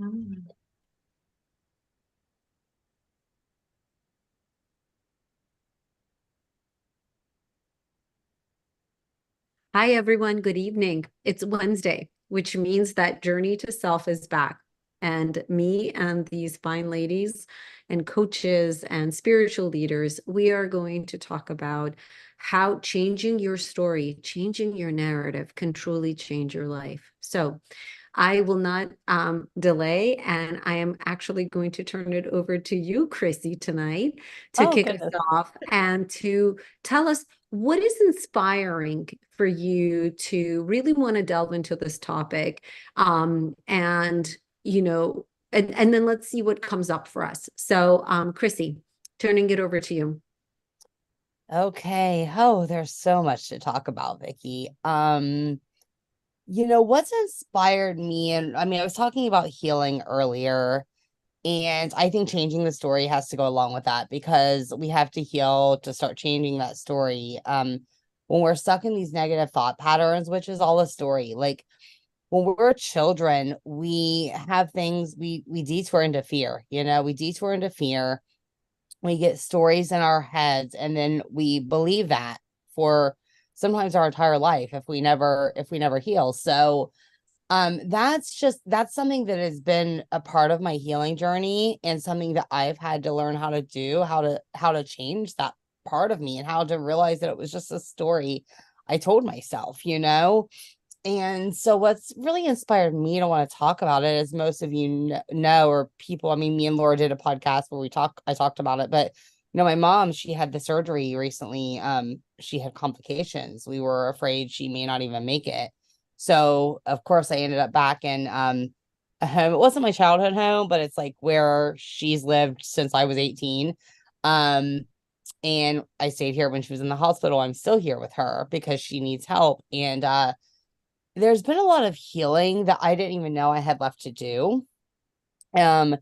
Mm. Hi, everyone. Good evening. It's Wednesday, which means that Journey to Self is back. And me and these fine ladies and coaches and spiritual leaders, we are going to talk about how changing your story, changing your narrative can truly change your life. So I will not delay, and I am actually going to turn it over to you, Chrissy, tonight to Oh, kick us goodness. off and to tell us what is inspiring for you to really want to delve into this topic. And, you know, and then let's see what comes up for us. So, Chrissy, turning it over to you. Okay. Oh, there's so much to talk about, Vicky. What's inspired me, and I mean, I was talking about healing earlier, and I think changing the story has to go along with that because we have to heal to start changing that story. When we're stuck in these negative thought patterns, which is all a story, like when we're children, we have things we detour into fear, we detour into fear. We get stories in our heads and then we believe that for sometimes our entire life if we never heal. So that's something that has been a part of my healing journey and something that I've had to learn how to do, how to change that part of me and how to realize that it was just a story I told myself. And so what's really inspired me to want to talk about it, as most of you know, or people, I mean, me and Laura did a podcast where I talked about it, but my mom, she had the surgery recently. She had complications. We were afraid she may not even make it. So of course I ended up back in a home. It wasn't my childhood home, but it's like where she's lived since I was 18. Um, and I stayed here when she was in the hospital. I'm still here with her because she needs help. And there's been a lot of healing that I didn't even know I had left to do. Um,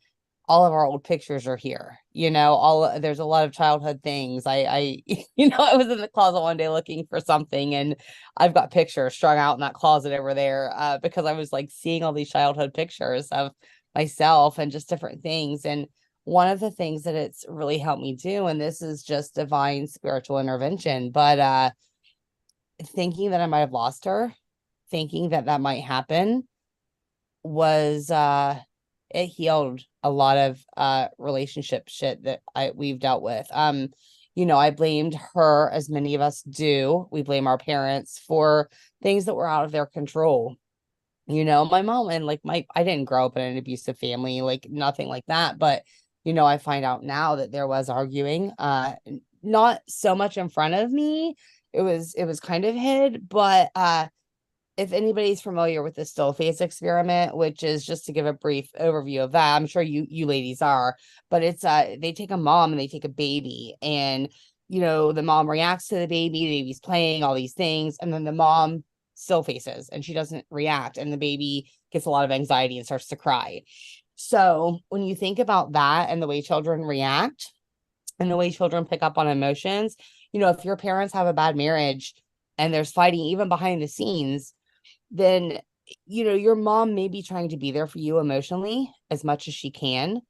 all of our old pictures are here. There's a lot of childhood things. I I was in the closet one day looking for something, and I've got pictures strung out in that closet over there because I was like seeing all these childhood pictures of myself and just different things. And one of the things that it's really helped me do, and this is just divine spiritual intervention, but thinking that I might have lost her, thinking that that might happen was it healed a lot of relationship shit that we've dealt with. I blamed her, as many of us do. We blame our parents for things that were out of their control. My mom and like my I didn't grow up in an abusive family, like nothing like that, but I find out now that there was arguing, not so much in front of me. It was kind of hid, but if anybody's familiar with the still face experiment, which is, just to give a brief overview of that, I'm sure you ladies are, but it's they take a mom and they take a baby, and the mom reacts to the baby's playing all these things, and then the mom still faces and she doesn't react, and the baby gets a lot of anxiety and starts to cry. So when you think about that and the way children react and the way children pick up on emotions, if your parents have a bad marriage and there's fighting even behind the scenes, then your mom may be trying to be there for you emotionally as much as she can,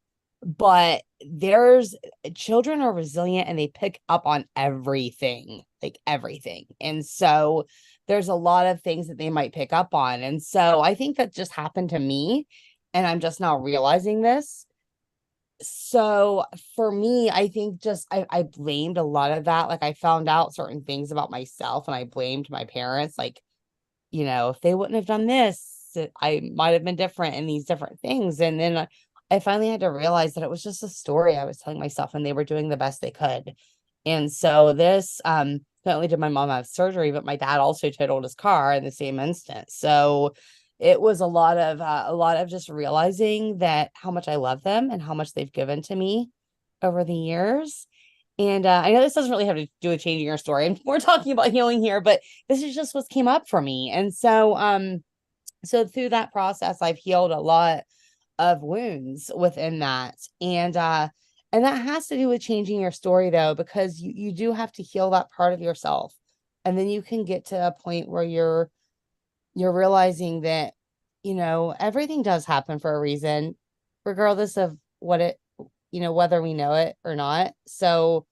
but there's children are resilient and they pick up on everything, like everything. And so there's a lot of things that they might pick up on. And so I think that just happened to me, and I'm just now realizing this. So for me, I think just I blamed a lot of that. Like I found out certain things about myself and I blamed my parents, like, if they wouldn't have done this, I might have been different in these different things. And then I finally had to realize that it was just a story I was telling myself and they were doing the best they could. And so this, not only did my mom have surgery, but my dad also totaled his car in the same instant. So it was a lot of just realizing that how much I love them and how much they've given to me over the years. And I know this doesn't really have to do with changing your story, and we're talking about healing here, but this is just what came up for me. And so through that process, I've healed a lot of wounds within that. And that has to do with changing your story though, because you do have to heal that part of yourself. And then you can get to a point where you're realizing that everything does happen for a reason, regardless of what it, whether we know it or not. So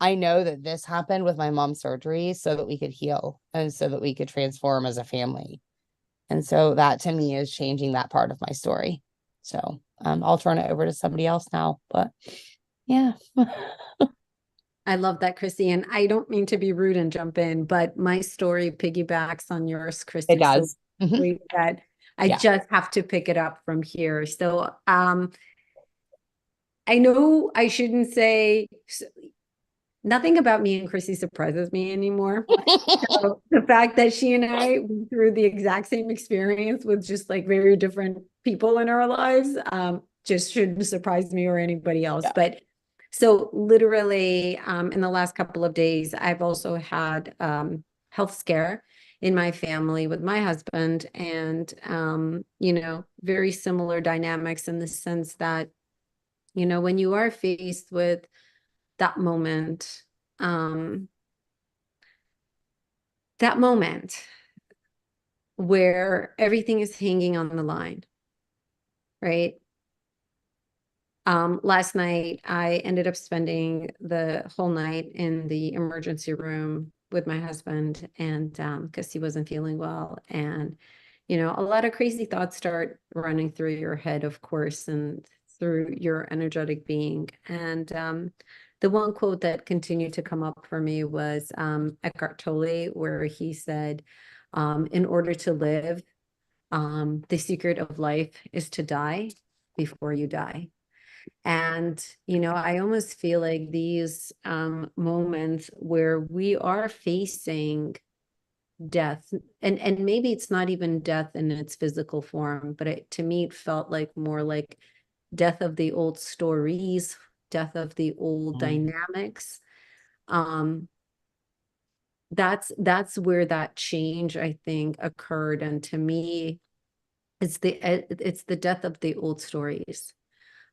I know that this happened with my mom's surgery so that we could heal and so that we could transform as a family. And so that to me is changing that part of my story. So I'll turn it over to somebody else now. But yeah. I love that, Chrissy. And I don't mean to be rude and jump in, but my story piggybacks on yours, It Chrissy. So does. Mhm. great that I Yeah. just have to pick it up from here. So I know I shouldn't say nothing about me and Chrissy surprises me anymore. So the fact that she and I went through the exact same experience with just like very different people in our lives, just shouldn't surprise me or anybody else. Yeah. But so literally, in the last couple of days, I've also had health scare in my family with my husband, and very similar dynamics in the sense that, when you are faced with that moment, um, that moment where everything is hanging on the line, right? Last night I ended up spending the whole night in the emergency room with my husband, and because he wasn't feeling well. And a lot of crazy thoughts start running through your head, of course, and through your energetic being. And the one quote that continued to come up for me was Eckhart Tolle, where he said, in order to live, the secret of life is to die before you die. And, I almost feel like these moments where we are facing death, and maybe it's not even death in its physical form, but to me, it felt like more like death of the old stories, death of the old Mhm. dynamics. Um, that's where that change, I think, occurred. And to me, it's the death of the old stories.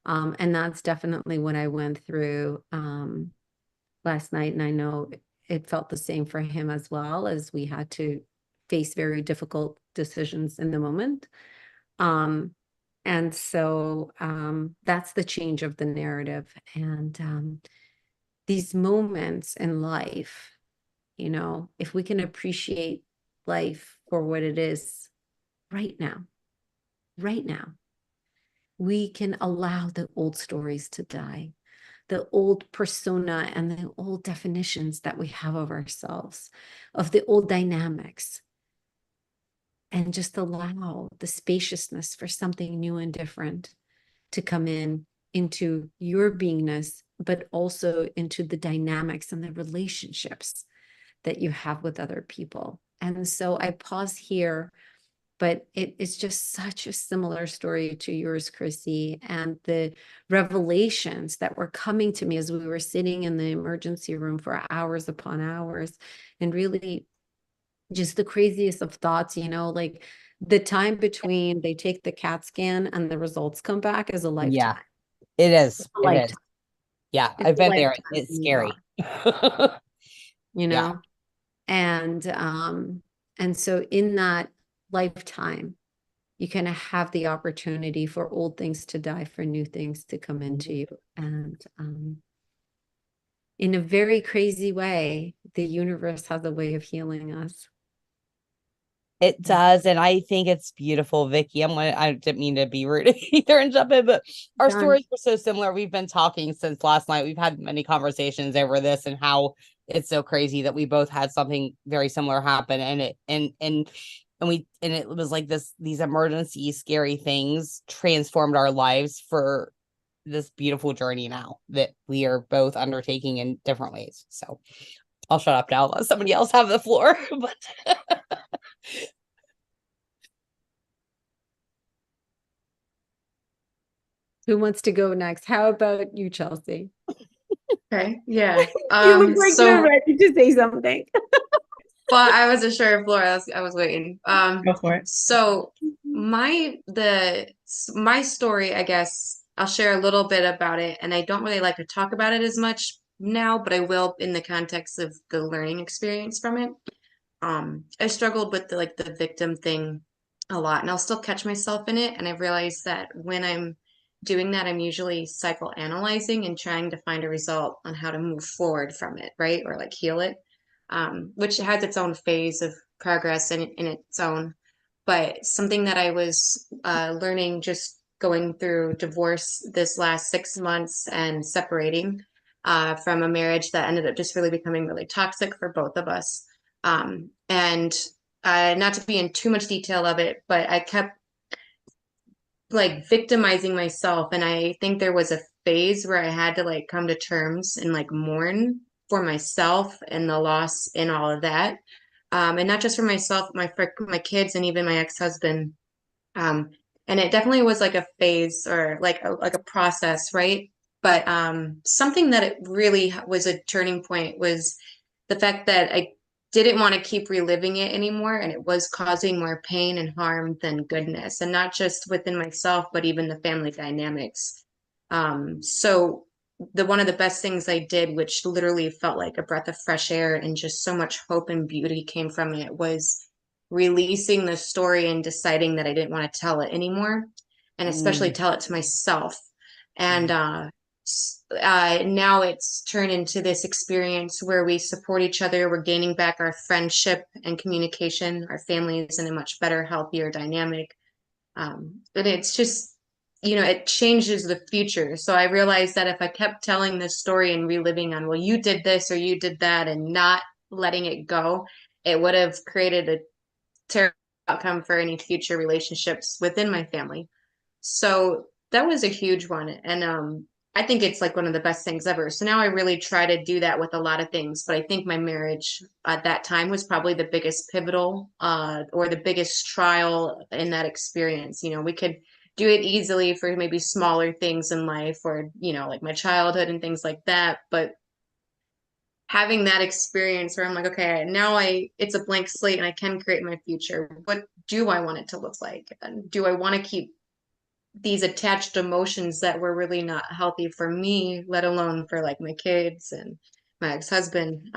And that's definitely what I went through last night. And I know it felt the same for him as well, as we had to face very difficult decisions in the moment. Um, and so that's the change of the narrative. And these moments in life, if we can appreciate life for what it is right now, we can allow the old stories to die, the old persona and the old definitions that we have of ourselves, of the old dynamics, and just allow the spaciousness for something new and different to come into your beingness, but also into the dynamics and the relationships that you have with other people. And so I pause here, but it's just such a similar story to yours, Chrissy, and the revelations that were coming to me as we were sitting in the emergency room for hours upon hours, and really just the craziest of thoughts, like the time between they take the CAT scan and the results come back is a Yeah, lifetime. it is. It's a It is. lifetime. Yeah, It's I've a been there. lifetime It's to move on, scary. you Yeah. know? And so in that lifetime, you kind of have the opportunity for old things to die, for new things to come into you. And in a very crazy way, the universe has a way of healing us. It does, and I think it's beautiful, Vicky. I didn't mean to be rude either and jump in, but our Done. stories were so similar. We've been talking since last night. We've had many conversations over this and how it's so crazy that we both had something very similar happen. And it was like these emergency scary things transformed our lives for this beautiful journey now that we are both undertaking in different ways. So I'll shut up now, let somebody else have the floor. But Who wants to go next? How about you, Chelsea? Okay, yeah. You look like you're So, ready to say something. but I wasn't sure if Laura, I was waiting. go for it. So my story, I guess I'll share a little bit about it, and I don't really like to talk about it as much now, but I will in the context of the learning experience from it. I struggled with the victim thing a lot, and I'll still catch myself in it. And I've realized that when I'm doing that, I'm usually psychoanalyzing and trying to find a result on how to move forward from it, right? Or like heal it, which has its own phase of progress in its own. But something that I was learning just going through divorce this last 6 months and separating from a marriage that ended up just really becoming really toxic for both of us. And not to be in too much detail of it, but I kept like victimizing myself. And I think there was a phase where I had to like come to terms and like mourn for myself and the loss and all of that. And not just for myself, for my kids and even my ex-husband. Um, and it definitely was like a phase or like a process, right? But something that it really was a turning point was the fact that I didn't want to keep reliving it anymore, and it was causing more pain and harm than goodness, and not just within myself, but even the family dynamics. So the one of the best things I did, which literally felt like a breath of fresh air and just so much hope and beauty came from it, was releasing the story and deciding that I didn't want to tell it anymore, and especially Mm, tell it to myself. And mm, now it's turned into this experience where we support each other. We're gaining back our friendship and communication. Our family is in a much better, healthier dynamic. And it's just, it changes the future. So I realized that if I kept telling this story and reliving on, well, you did this or you did that, and not letting it go, it would have created a terrible outcome for any future relationships within my family. So that was a huge one. And I think it's like one of the best things ever. So now I really try to do that with a lot of things. But I think my marriage at that time was probably the biggest pivotal or the biggest trial in that experience. We could do it easily for maybe smaller things in life or, like my childhood and things like that. But having that experience where I'm like, okay, now it's a blank slate and I can create my future. What do I want it to look like? And do I want to keep these attached emotions that were really not healthy for me, let alone for like my kids and my ex-husband?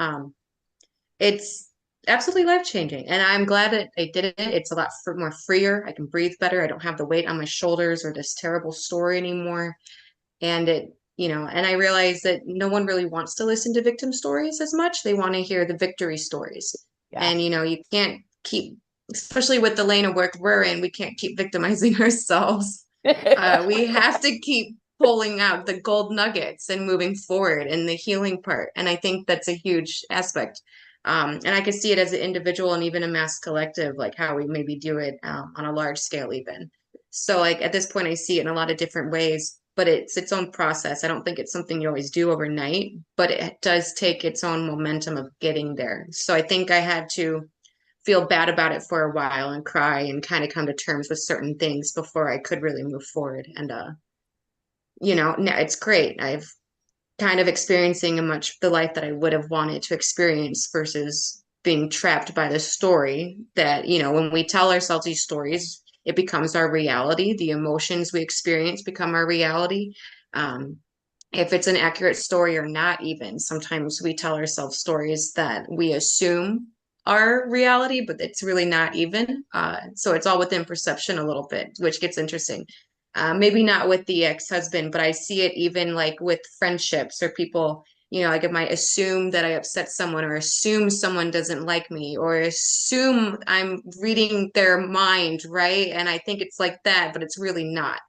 It's absolutely life-changing. And I'm glad that I did it. It's a lot more freer. I can breathe better. I don't have the weight on my shoulders or this terrible story anymore. And and I realize that no one really wants to listen to victim stories as much. They want to hear the victory stories. yeah. And you can't keep, especially with the lane of work we're in, we can't keep victimizing ourselves. We have to keep pulling out the gold nuggets and moving forward in the healing part. And I think that's a huge aspect. And I can see it as an individual and even a mass collective, like how we maybe do it on a large scale, even. So, like at this point, I see it in a lot of different ways, but it's its own process. I don't think it's something you always do overnight, but it does take its own momentum of getting there. So, I think I had to feel bad about it for a while and cry and kind of come to terms with certain things before I could really move forward. And now it's great. I've kind of experiencing the life that I would have wanted to experience versus being trapped by the story that, when we tell ourselves these stories, it becomes our reality. The emotions we experience become our reality. Um, if it's an accurate story or not, even sometimes we tell ourselves stories that we assume are reality, but it's really not even. So it's all within perception a little bit, which gets interesting. Maybe not with the ex-husband, but I see it even like with friendships or people, like I might assume that I upset someone or assume someone doesn't like me or assume I'm reading their mind, right? And I think it's like that, but it's really not.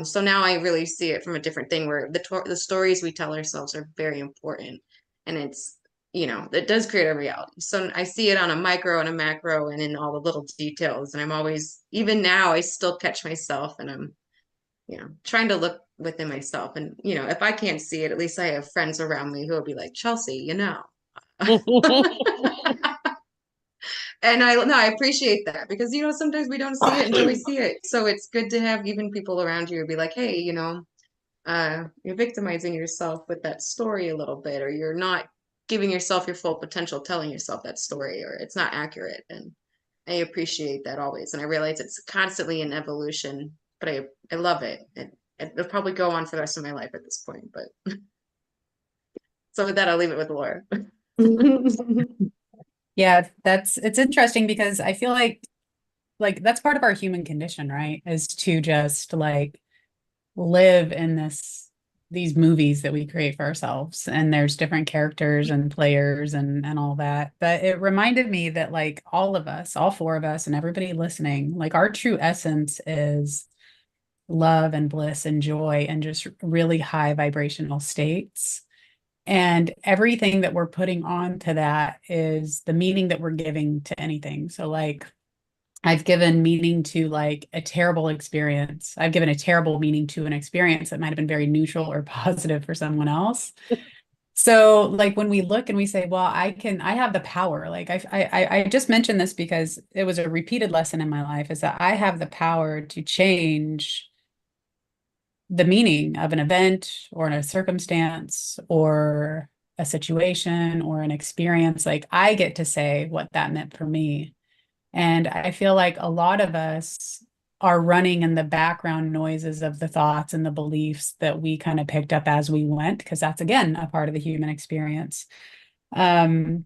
So now I really see it from a different thing where the stories we tell ourselves are very important, and it does create a reality. So I see it on a micro and a macro and in all the little details. And I'm always, even now, I still catch myself and I'm, trying to look within myself. And, if I can't see it, at least I have friends around me who will be like, Chelsea. And I appreciate that because sometimes we don't see it until we see it. So it's good to have even people around you be like, hey, you're victimizing yourself with that story a little bit, or you're not giving yourself your full potential telling yourself that story, or it's not accurate. And I appreciate that always. And I realize it's constantly in evolution, but I love it. It'll probably go on for the rest of my life at this point. But so with that, I'll leave it with Laura. Yeah, it's interesting because I feel like like, that's part of our human condition, right? Is to just like live in these movies that we create for ourselves, and there's different characters and players and all that. But it reminded me that like all of us, all four of us and everybody listening, like our true essence is love and bliss and joy and just really high vibrational states. And everything that we're putting on to that is the meaning that we're giving to anything. So like I've given meaning to like a terrible experience. I've given a terrible meaning to an experience that might have been very neutral or positive for someone else. So like when we look and we say, well, I have the power. Like I just mentioned this because it was a repeated lesson in my life, is that I have the power to change the meaning of an event or in a circumstance or a situation or an experience. Like I get to say what that meant for me. And I feel like a lot of us are running in the background noises of the thoughts and the beliefs that we kind of picked up as we went, because that's again a part of the human experience. And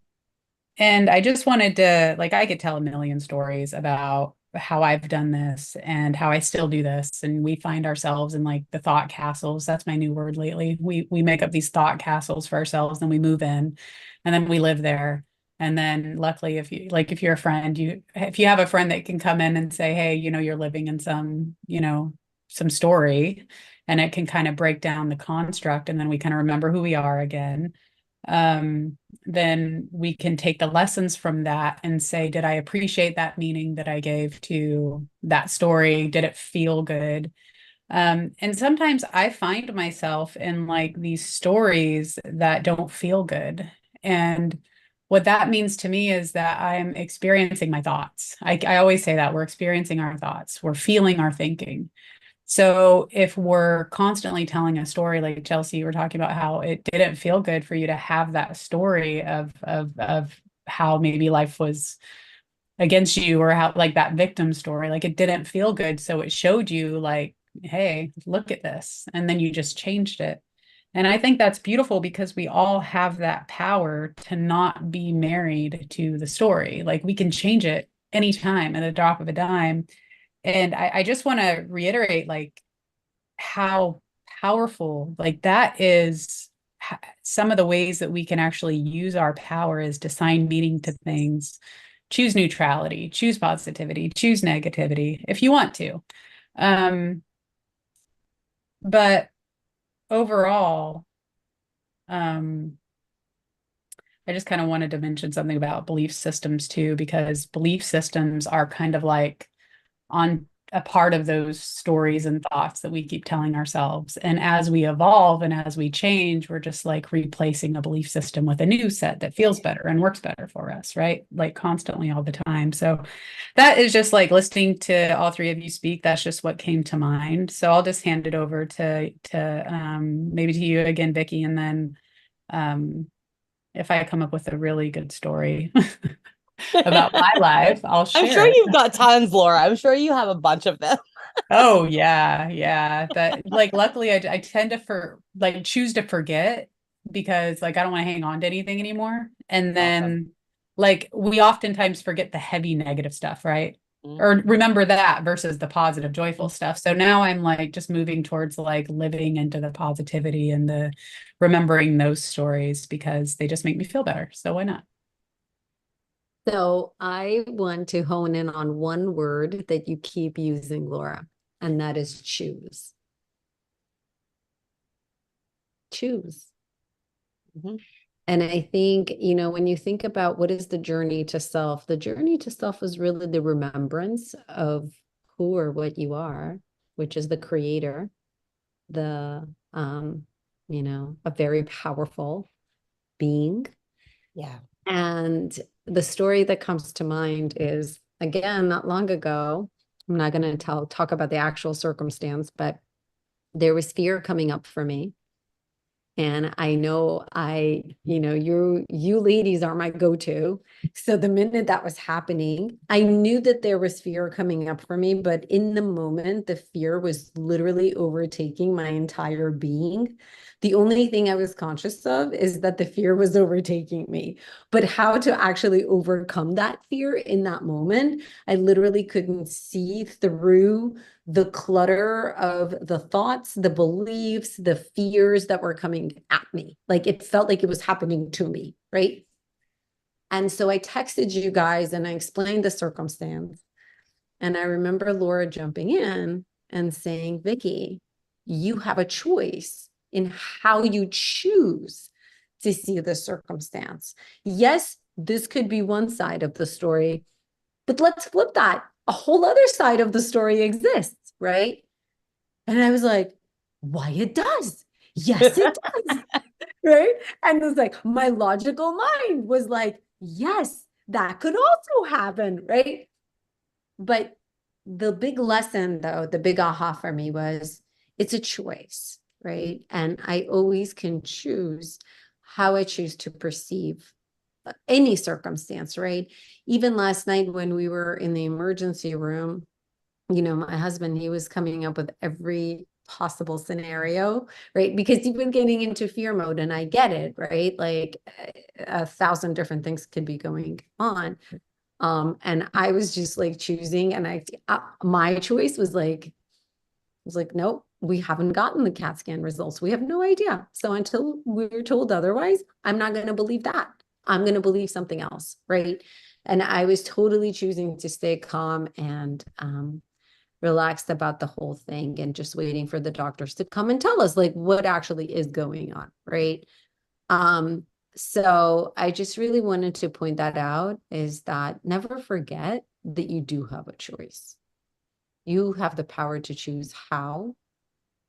I just wanted to, like, I could tell a million stories about how I've done this and how I still do this. And we find ourselves in like the thought castles. That's my new word lately. We make up these thought castles for ourselves, and we move in, and then we live there. And then luckily, if you're a friend, if you have a friend that can come in and say, hey, you're living in some story, and it can kind of break down the construct, and then we kind of remember who we are again. Then we can take the lessons from that and say, did I appreciate that meaning that I gave to that story? Did it feel good? And sometimes I find myself in like these stories that don't feel good. And what that means to me is that I'm experiencing my thoughts. I always say that we're experiencing our thoughts, we're feeling our thinking. So if we're constantly telling a story, like Chelsea, you were talking about how it didn't feel good for you to have that story of how maybe life was against you, or how like that victim story, like it didn't feel good. So it showed you like, hey, look at this. And then you just changed it. And I think that's beautiful because we all have that power to not be married to the story. Like we can change it anytime at a drop of a dime. And I just want to reiterate like how powerful like that is. Some of the ways that we can actually use our power is to assign meaning to things, choose neutrality, choose positivity, choose negativity if you want to. But overall, I just kind of wanted to mention something about belief systems too, because belief systems are kind of like on a part of those stories and thoughts that we keep telling ourselves. And as we evolve and as we change, we're just like replacing a belief system with a new set that feels better and works better for us, right? Like constantly all the time. So that is just like listening to all three of you speak. That's just what came to mind. So I'll just hand it over to maybe to you again, Vicki, and then if I come up with a really good story about my life, I'll share I'm sure it. you've got tons, Laura. I'm sure you have a bunch of them. Oh yeah. That like luckily I tend to choose to forget, because like I don't want to hang on to anything anymore. And then Awesome. like we oftentimes forget the heavy negative stuff, right? Mhm. Or remember that versus the positive, joyful stuff. So now I'm like just moving towards like living into the positivity and the remembering those stories because they just make me feel better. So why not? So I want to hone in on one word that you keep using, Laura, and that is choose. Choose. Mhm. And I think, when you think about what is the journey to self, the journey to self is really the remembrance of who or what you are, which is the creator, the, a very powerful being. Yeah. And the story that comes to mind is, again, not long ago, I'm not going to talk about the actual circumstance, but there was fear coming up for me. And I know you ladies are my go-to. So the minute that was happening, I knew that there was fear coming up for me, but in the moment, the fear was literally overtaking my entire being. The only thing I was conscious of is that the fear was overtaking me. But how to actually overcome that fear in that moment, I literally couldn't see through the clutter of the thoughts, the beliefs, the fears that were coming at me. Like it felt like it was happening to me, right? And so I texted you guys and I explained the circumstance. And I remember Laura jumping in and saying, Vicky, you have a choice in how you choose to see the circumstance. Yes, this could be one side of the story, but let's flip that. A whole other side of the story exists, right? And I was like, why it does? Yes, it does. Right? And it was like, my logical mind was like, yes, that could also happen, right? But the big lesson, though, the big aha for me was it's a choice, right? And I always can choose how I choose to perceive any circumstance, right? Even last night when we were in the emergency room, you know, my husband, he was coming up with every possible scenario, right? Because you've been getting into fear mode, and I get it, right? Like 1,000 different things could be going on. And I was just like choosing, and my choice was like, nope, we haven't gotten the CAT scan results. We have no idea. So until we're told otherwise, I'm not going to believe that. I'm going to believe something else, right? And I was totally choosing to stay calm and relaxed about the whole thing, and just waiting for the doctors to come and tell us like what actually is going on, right? So I just really wanted to point that out, is that never forget that you do have a choice. You have the power to choose how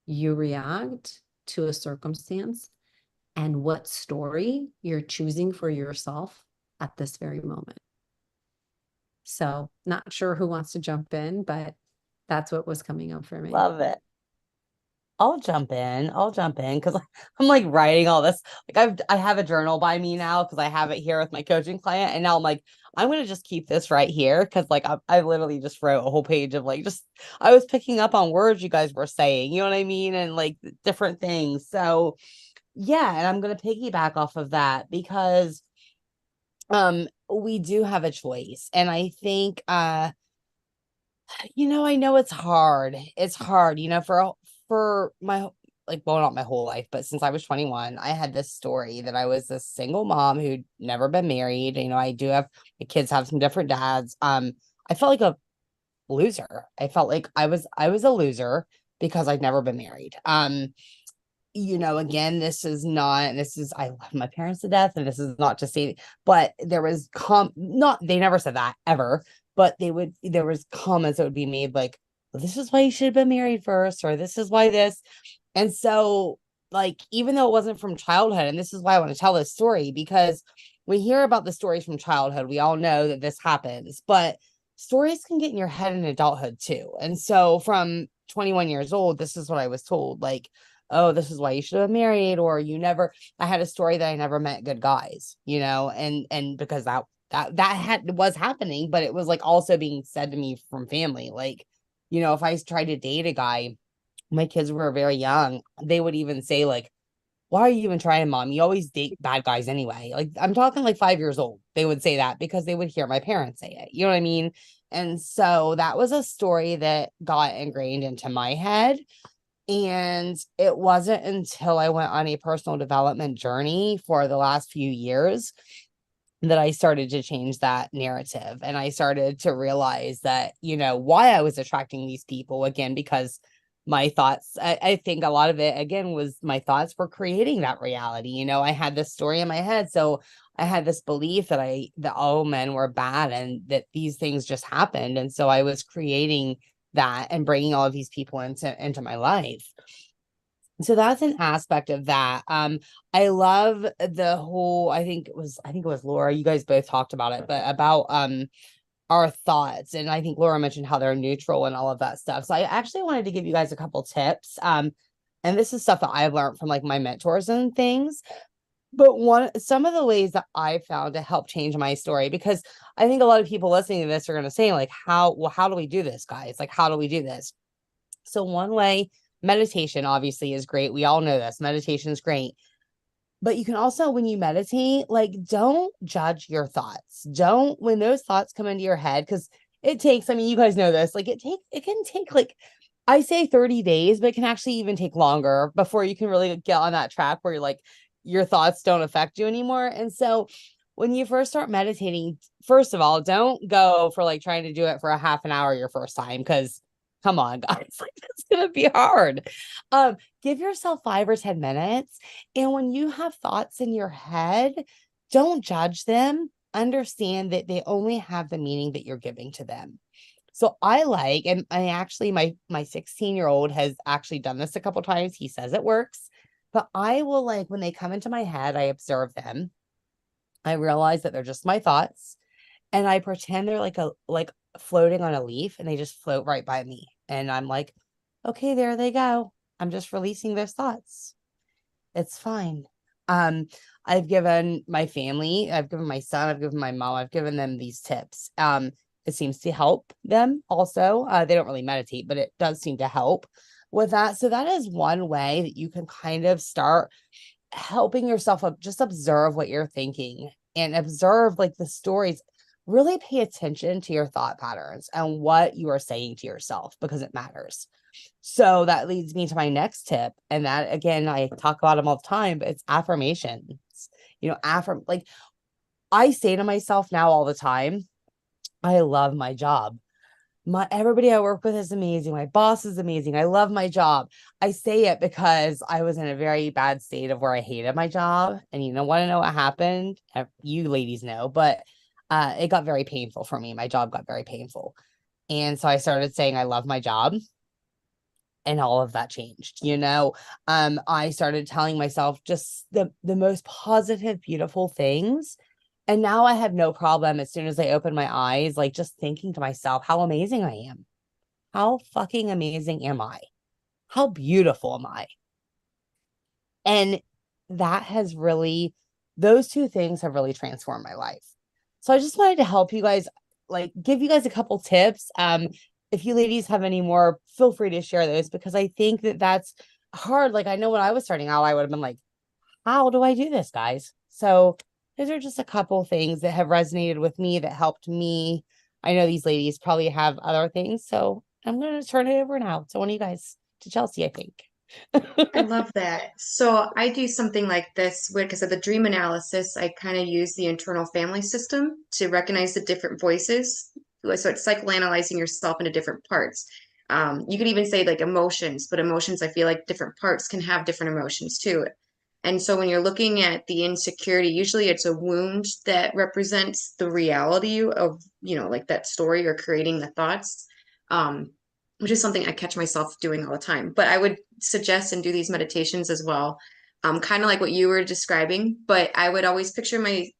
you react to a circumstance and what story you're choosing for yourself at this very moment. So not sure who wants to jump in, but that's what was coming up for me. Love it. I'll jump in because I'm like writing all this. Like I have a journal by me now because I have it here with my coaching client, and now I'm like, I'm gonna just keep this right here because like I literally just wrote a whole page of like just I was picking up on words you guys were saying, you know what I mean, and like different things. So yeah, and I'm gonna piggyback off of that because we do have a choice, and I think you know, I know it's hard. It's hard, you know, for my like, well, not my whole life, but since I was 21, I had this story that I was this single mom who'd never been married. You know, I do have the kids have some different dads. I felt like a loser. I felt like I was a loser because I'd never been married. You know, again, this is I love my parents to death, and this is not to say, but there was not they never said that ever, but there was comments that would be made like, well, this is why you should have been married first, or this is why this. And so, like, even though it wasn't from childhood, and this is why I want to tell this story, because we hear about the stories from childhood, we all know that this happens, but stories can get in your head in adulthood too. And so from 21 years old, this is what I was told, like, oh, this is why you should have been married, or I had a story that I never met good guys, you know, and because that was happening, but it was like also being said to me from family. Like, you know, if I tried to date a guy, my kids were very young, they would even say like, why are you even trying, mom? You always date bad guys anyway. Like, I'm talking like 5 years old. They would say that because they would hear my parents say it. You know what I mean? And so that was a story that got ingrained into my head. And it wasn't until I went on a personal development journey for the last few years that I started to change that narrative. And I started to realize that, you know, why I was attracting these people, again, because my thoughts, I think a lot of it, again, was my thoughts were creating that reality. You know, I had this story in my head. So I had this belief that all men were bad and that these things just happened. And so I was creating that and bringing all of these people into my life. So that's an aspect of that. I love the whole, I think it was Laura, you guys both talked about it, but about our thoughts. And I think Laura mentioned how they're neutral and all of that stuff. So I actually wanted to give you guys a couple tips. And this is stuff that I've learned from like my mentors and things. But some of the ways that I found to help change my story, because I think a lot of people listening to this are going to say like, how do we do this, guys? Like, how do we do this? So one way meditation obviously is great. We all know this. Meditation is great. But you can also, when you meditate, like, don't judge your thoughts. Don't, when those thoughts come into your head, because it takes, I mean, you guys know this, like it can take like, I say 30 days, but it can actually even take longer before you can really get on that track where you're like, your thoughts don't affect you anymore. And so when you first start meditating, first of all, don't go for like trying to do it for a half an hour your first time, because come on, guys, like it's gonna be hard. Give yourself 5 or 10 minutes. And when you have thoughts in your head, don't judge them. Understand that they only have the meaning that you're giving to them. So I like, and I actually, my 16-year-old has actually done this a couple times. He says it works, but I will, like, when they come into my head, I observe them. I realize that they're just my thoughts, and I pretend they're like floating on a leaf, and they just float right by me. And I'm like, okay, there they go. I'm just releasing those thoughts. It's fine. I've given my family, I've given my son, I've given my mom, I've given them these tips. It seems to help them also. They don't really meditate, but it does seem to help with that. So that is one way that you can kind of start helping yourself up. Just observe what you're thinking and observe like the stories. Really pay attention to your thought patterns and what you are saying to yourself, because it matters. So that leads me to my next tip. And that, again, I talk about them all the time, but it's affirmations. You know, like I say to myself now all the time, I love my job. Everybody I work with is amazing. My boss is amazing. I love my job. I say it because I was in a very bad state of where I hated my job. And you don't want to know what happened? You ladies know, but it got very painful for me. My job got very painful. And so I started saying I love my job. And all of that changed, you know. I started telling myself just the most positive, beautiful things. And now I have no problem, as soon as I open my eyes, like just thinking to myself how amazing I am. How fucking amazing am I? How beautiful am I? And that has really, those two things have really transformed my life. So I just wanted to help you guys, like give you guys a couple tips. If you ladies have any more, feel free to share those, because I think that that's hard. Like I know when I was starting out, I would have been like, how do I do this, guys? So those are just a couple things that have resonated with me, that helped me. I know these ladies probably have other things, so I'm going to turn it over now to one of you guys, to Chelsea, I think. I love that. So I do something like this because of the dream analysis. I kind of use the internal family system to recognize the different voices. So it's psychoanalyzing yourself into different parts. You could even say like emotions, but emotions, I feel like different parts can have different emotions too. And so when you're looking at the insecurity, usually it's a wound that represents the reality of, like that story or creating the thoughts, which is something I catch myself doing all the time. But I would suggest and do these meditations as well, kind of like what you were describing. But I would always picture me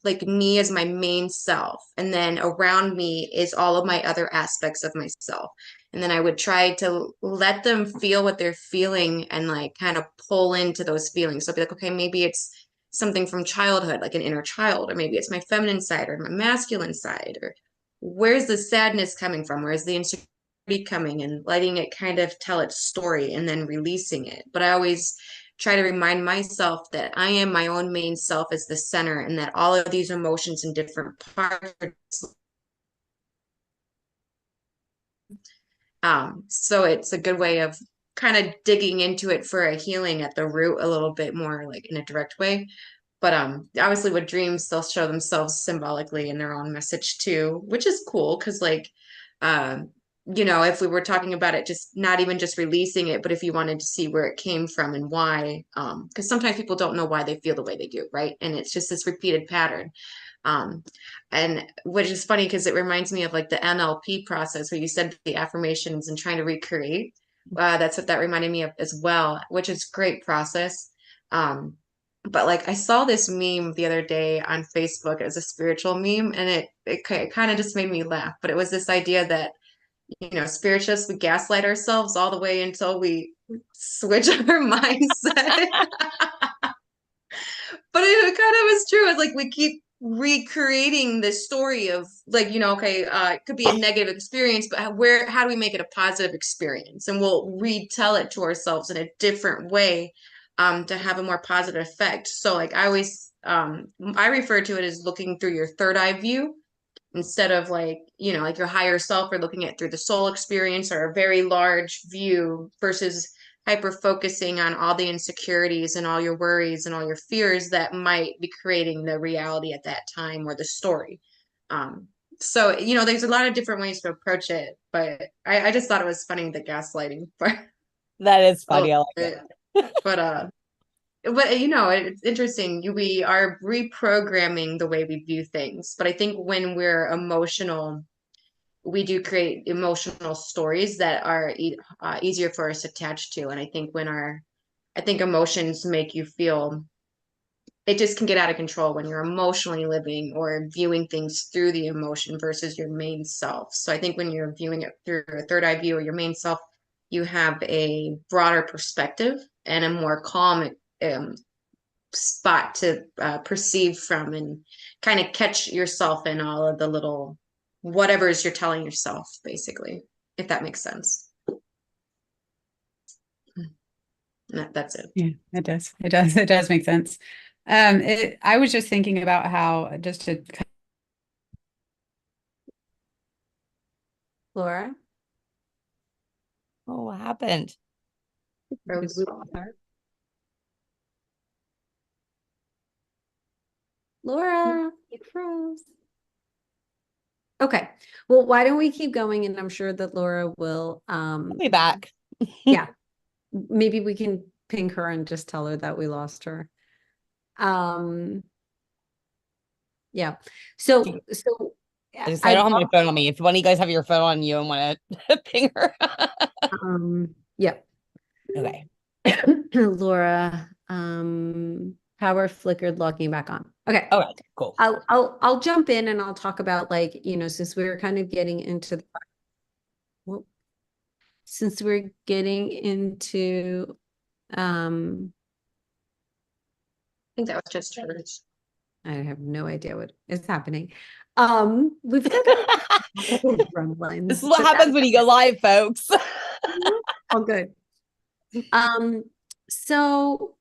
as my main self. And then around me is all of my other aspects of myself. And then I would try to let them feel what they're feeling and like kind of pull into those feelings. So I'd be like, okay, maybe it's something from childhood, like an inner child, or maybe it's my feminine side or my masculine side, or where's the sadness coming from? Where's the insecurity coming, and letting it kind of tell its story and then releasing it. But I always try to remind myself that I am my own main self as the center, and that all of these emotions in different parts so it's a good way of kind of digging into it for a healing at the root a little bit more, like in a direct way. But obviously with dreams, they'll show themselves symbolically in their own message too, which is cool because like if we were talking about it, just not even just releasing it, but if you wanted to see where it came from and why, because sometimes people don't know why they feel the way they do, right? And it's just this repeated pattern. And which is funny because it reminds me of like the NLP process where you said the affirmations and trying to recreate. That's what that reminded me of as well, which is great process. But like I saw this meme the other day on Facebook. It was a spiritual meme, and it kind of just made me laugh. But it was this idea that spiritualists, we gaslight ourselves all the way until we switch our mindset. But it kind of was true. It's like we keep recreating this story of like, okay, it could be a negative experience, but how do we make it a positive experience? And we'll retell it to ourselves in a different way, to have a more positive effect. So like I always, I refer to it as looking through your third eye view instead of like, like your higher self, or looking at through the soul experience, or a very large view, versus hyper focusing on all the insecurities and all your worries and all your fears that might be creating the reality at that time, or the story. So, there's a lot of different ways to approach it, but I just thought it was funny, the gaslighting part. That is a funny. I little like it. bit. But it's interesting. We are reprogramming the way we view things. But I think when we're emotional, we do create emotional stories that are easier for us to attach to. And I think I think emotions make you feel, it just can get out of control when you're emotionally living or viewing things through the emotion versus your main self. So I think when you're viewing it through a third eye view or your main self, you have a broader perspective and a more calm spot to perceive from, and kind of catch yourself in all of the little whatever's you're telling yourself, basically, if that makes sense. That's it. Yeah, it does. It does make sense. I was just thinking about how, just to Laura? Oh, what happened? Did we lose her? Laura, you froze. Okay. Well, why don't we keep going, and I'm sure that Laura will I'll be back. yeah. Maybe we can ping her and just tell her that we lost her. Yeah. So I don't have my phone on me. If one of you guys have your phone on you and want to ping her. Yeah. Okay. Laura, power flickered, logging back on. Okay. All right, cool. I'll jump in and I'll talk about, like, since we're kind of getting into since we're getting into I think that was just hers. I have no idea what is happening. We've got gremlins. This is what happens when you go live, folks. All good. So,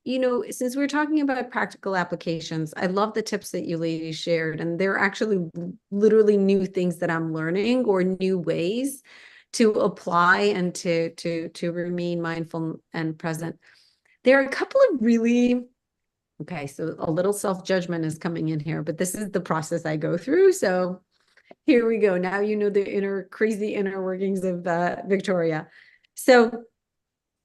since we're talking about practical applications, I love the tips that you ladies shared, and they're actually literally new things that I'm learning, or new ways to apply and to remain mindful and present. There are a couple of really, okay, so a little self-judgment is coming in here, but this is the process I go through. So here we go. Now the crazy inner workings of Victoria. So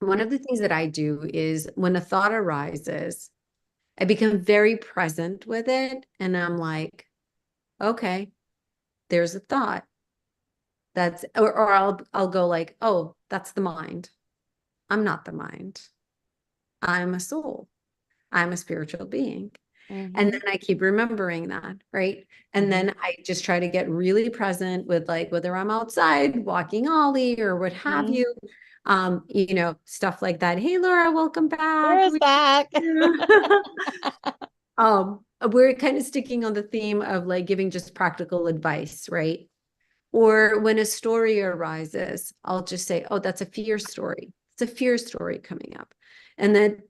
one of the things that I do is, when a thought arises, I become very present with it. And I'm like, okay, there's a thought. Or I'll go like, oh, that's the mind. I'm not the mind. I'm a soul. I'm a spiritual being. And then I keep remembering that, right? And then I just try to get really present with, like, whether I'm outside walking Ollie or what have you, stuff like that. Hey, Laura, welcome back. Laura's back. We're kind of sticking on the theme of, like, giving just practical advice, right? Or when a story arises, I'll just say, oh, that's a fear story. It's a fear story coming up. And then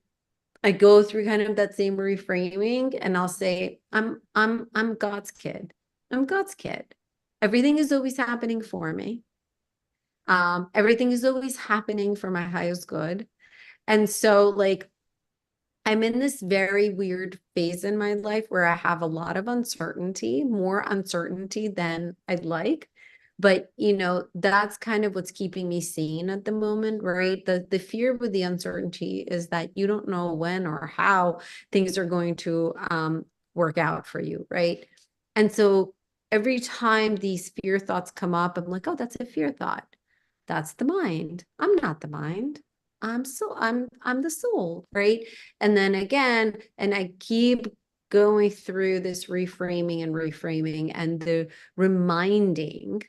I go through kind of that same reframing, and I'll say, I'm God's kid. I'm God's kid. Everything is always happening for me. Everything is always happening for my highest good. And so, like, I'm in this very weird phase in my life where I have a lot of uncertainty, more uncertainty than I'd like. But, that's kind of what's keeping me sane at the moment, right? The fear with the uncertainty is that you don't know when or how things are going to work out for you, right? And so every time these fear thoughts come up, I'm like, oh, that's a fear thought. That's the mind. I'm not the mind. I'm the soul, right? And then again, and I keep going through this reframing and the reminding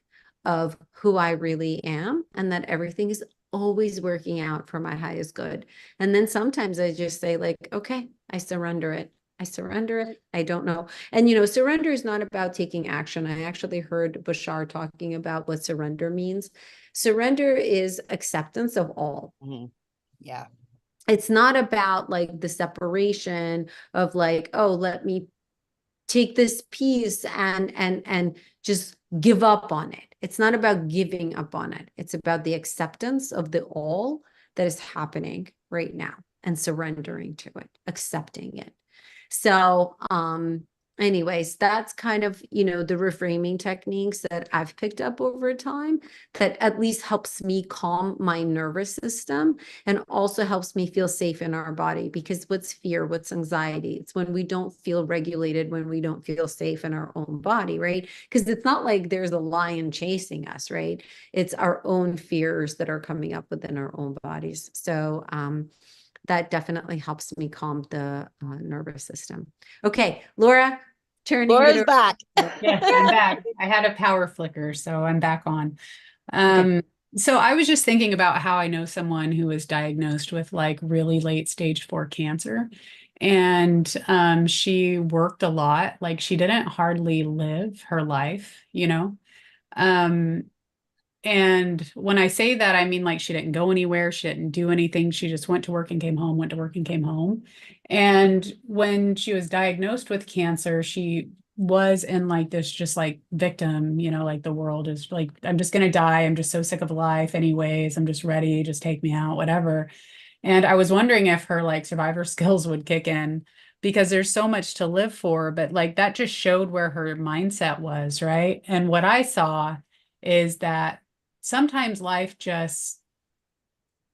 of who I really am, and that everything is always working out for my highest good. And then sometimes I just say, like, okay, I surrender it. I surrender it. I don't know. And, you know, surrender is not about taking action. I actually heard Bashar talking about what surrender means. Surrender is acceptance of all. Yeah. It's not about like the separation of like, oh, let me take this piece and just give up on it. It's not about giving up on it. It's about the acceptance of the all that is happening right now and surrendering to it, accepting it. So, anyways, that's kind of, you know, the reframing techniques that I've picked up over time that at least helps me calm my nervous system and also helps me feel safe in our body. Because what's fear? What's anxiety? It's when we don't feel regulated, when we don't feel safe in our own body, right? Because it's not like there's a lion chasing us, right? It's our own fears that are coming up within our own bodies. So, that definitely helps me calm the nervous system. Okay, Laura, turning Laura's it back. Yes, I'm back. I had a power flicker, so I'm back on. So I was just thinking about how I know someone who was diagnosed with like really late stage 4 cancer. And she worked a lot. Like she didn't hardly live her life, you know. Um, and when I say that, I mean like she didn't go anywhere, she didn't do anything. She just went to work and came home, went to work and came home. And when she was diagnosed with cancer, she was in like this just like victim, you know, like the world is like, I'm just going to die. I'm just so sick of life anyways. I'm just ready. Just take me out, whatever. And I was wondering if her like survivor skills would kick in because there's so much to live for, but like that just showed where her mindset was, right? And what I saw is that sometimes life just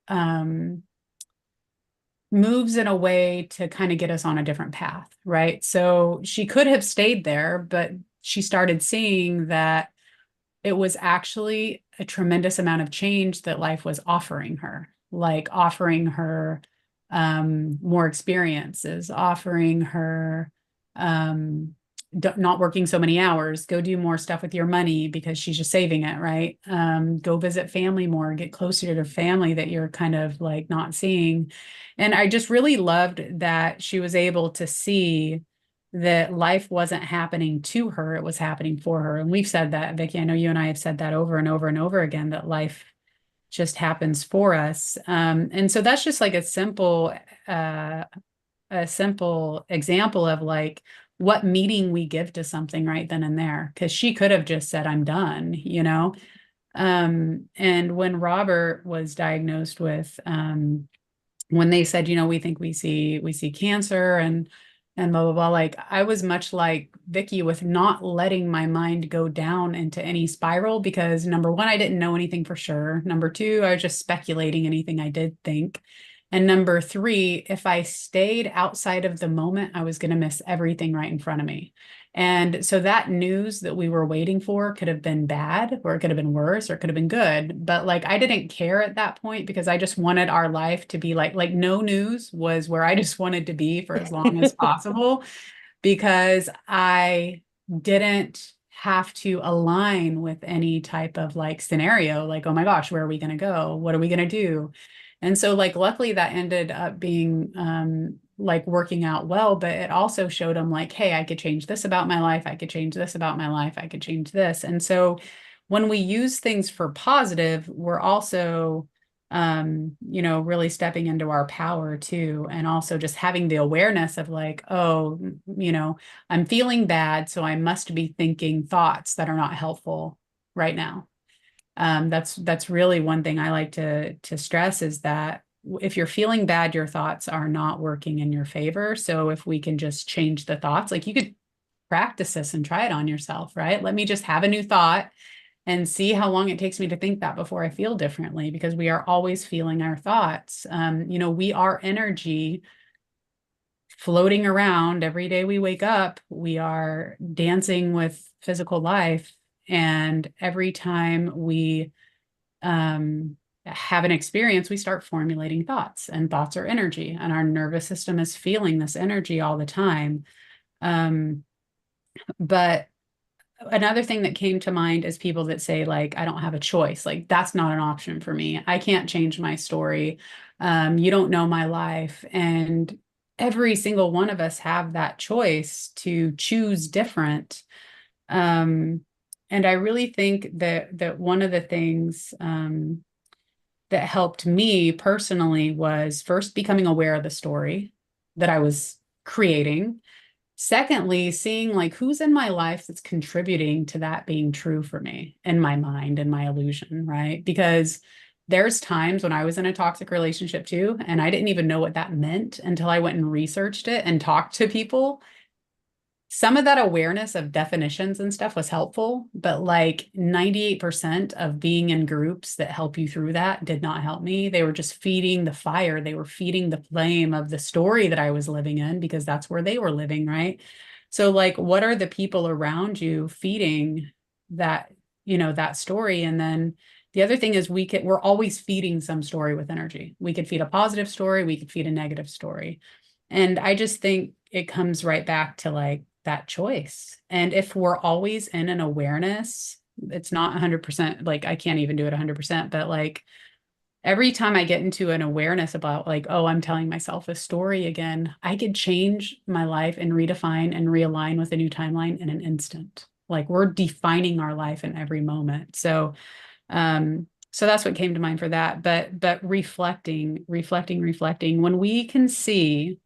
moves in a way to kind of get us on a different path, right? So she could have stayed there, but she started seeing that it was actually a tremendous amount of change that life was offering her, like offering her more experiences, offering her not working so many hours, go do more stuff with your money because she's just saving it, right? Go visit family more, get closer to family that you're kind of like not seeing. And I just really loved that she was able to see that life wasn't happening to her, it was happening for her. And we've said that, Vicki, I know you and I have said that over and over and over again, that life just happens for us. And so that's just like a simple example of like what meaning we give to something right then and there. Because she could have just said, I'm done, you know? And when Robert was diagnosed with, when they said, you know, we think we see cancer and blah, blah, blah, like I was much like Vicki with not letting my mind go down into any spiral because number one, I didn't know anything for sure. Number two, I was just speculating anything I did think. And number three, if I stayed outside of the moment, I was going to miss everything right in front of me. And so that news that we were waiting for could have been bad, or it could have been worse, or it could have been good. But like, I didn't care at that point because I just wanted our life to be like no news was where I just wanted to be for as long as possible because I didn't have to align with any type of like scenario, like, oh my gosh, where are we going to go? What are we going to do? And so like, luckily that ended up being like working out well, but it also showed them like, hey, I could change this about my life. I could change this about my life. I could change this. And so when we use things for positive, we're also, you know, really stepping into our power too. And also just having the awareness of like, oh, you know, I'm feeling bad. So I must be thinking thoughts that are not helpful right now. That's really one thing I like to stress is that if you're feeling bad, your thoughts are not working in your favor. So if we can just change the thoughts, like you could practice this and try it on yourself, right? Let me just have a new thought and see how long it takes me to think that before I feel differently, because we are always feeling our thoughts. You know, we are energy floating around every day we wake up. We are dancing with physical life. And every time we have an experience, we start formulating thoughts, and thoughts are energy, and our nervous system is feeling this energy all the time. But another thing that came to mind is people that say, like, I don't have a choice. Like, that's not an option for me. I can't change my story. You don't know my life. And every single one of us have that choice to choose different. And I really think that one of the things that helped me personally was first becoming aware of the story that I was creating. Secondly, seeing like who's in my life that's contributing to that being true for me in my mind and my illusion, right? Because there's times when I was in a toxic relationship too, and I didn't even know what that meant until I went and researched it and talked to people. Some of that awareness of definitions and stuff was helpful, but like 98% of being in groups that help you through that did not help me. They were just feeding the fire. They were feeding the flame of the story that I was living in because that's where they were living, right? So like, what are the people around you feeding that, that story? And then the other thing is we're always feeding some story with energy. We could feed a positive story, we could feed a negative story. And I just think it comes right back to like that choice. And if we're always in an awareness, it's not 100%, like I can't even do it 100%, but like every time I get into an awareness about like, oh, I'm telling myself a story again, I could change my life and redefine and realign with a new timeline in an instant. Like we're defining our life in every moment. So that's what came to mind for that. But reflecting, when we can see,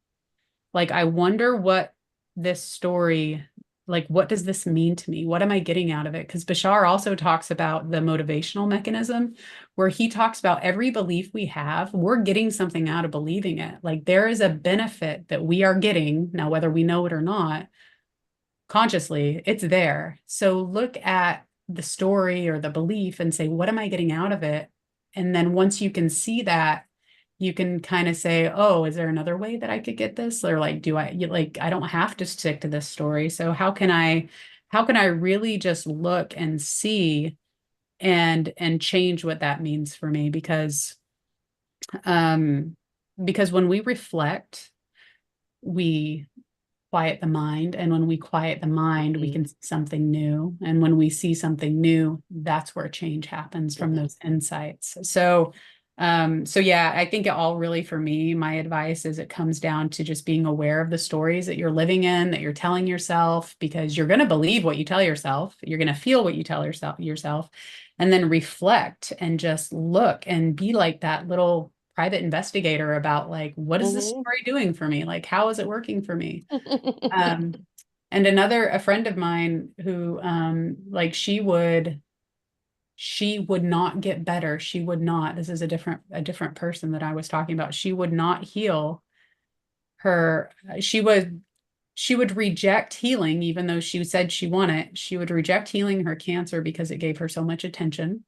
like, I wonder what this story, like, what does this mean to me? What am I getting out of it? Because Bashar also talks about the motivational mechanism, where he talks about every belief we have, we're getting something out of believing it. Like, there is a benefit that we are getting. Now, whether we know it or not, consciously, it's there. So look at the story or the belief and say, what am I getting out of it? And then once you can see that, you can kind of say, oh, is there another way that I could get this? Or like, I don't have to stick to this story. So how can I really just look and see and change what that means for me? Because when we reflect, we quiet the mind. And when we quiet the mind, we can see something new. And when we see something new, that's where change happens from those insights. So yeah, I think it all really, for me, my advice is it comes down to just being aware of the stories that you're living in, that you're telling yourself, because you're going to believe what you tell yourself. You're going to feel what you tell yourself, and then reflect and just look and be like that little private investigator about like, what is this story doing for me? Like, how is it working for me? And a friend of mine who, like she would not get better. She would not, this is a different person that I was talking about. She would not heal her. She would reject healing, even though she said she wanted. She would reject healing her cancer because it gave her so much attention.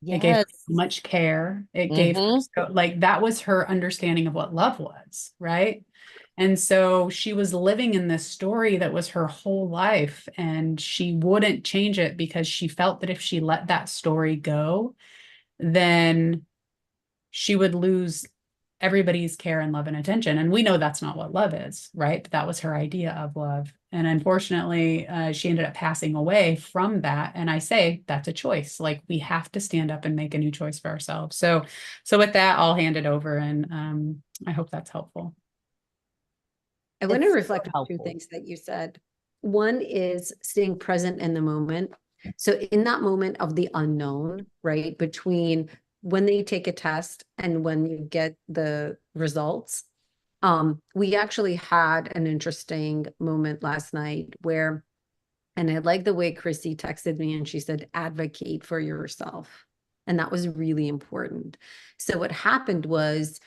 It gave her so much care. It gave her like, that was her understanding of what love was, right? And so she was living in this story that was her whole life, and she wouldn't change it because she felt that if she let that story go, then she would lose everybody's care and love and attention. And we know that's not what love is, right? But that was her idea of love. And unfortunately, she ended up passing away from that. And I say that's a choice. Like, we have to stand up and make a new choice for ourselves. So with that, I'll hand it over, and I hope that's helpful. I want to reflect on two things that you said. One is staying present in the moment. So in that moment of the unknown, right, between when they take a test and when you get the results, we actually had an interesting moment last night where, and I like the way Chrissy texted me and she said, advocate for yourself. And that was really important. So what happened was,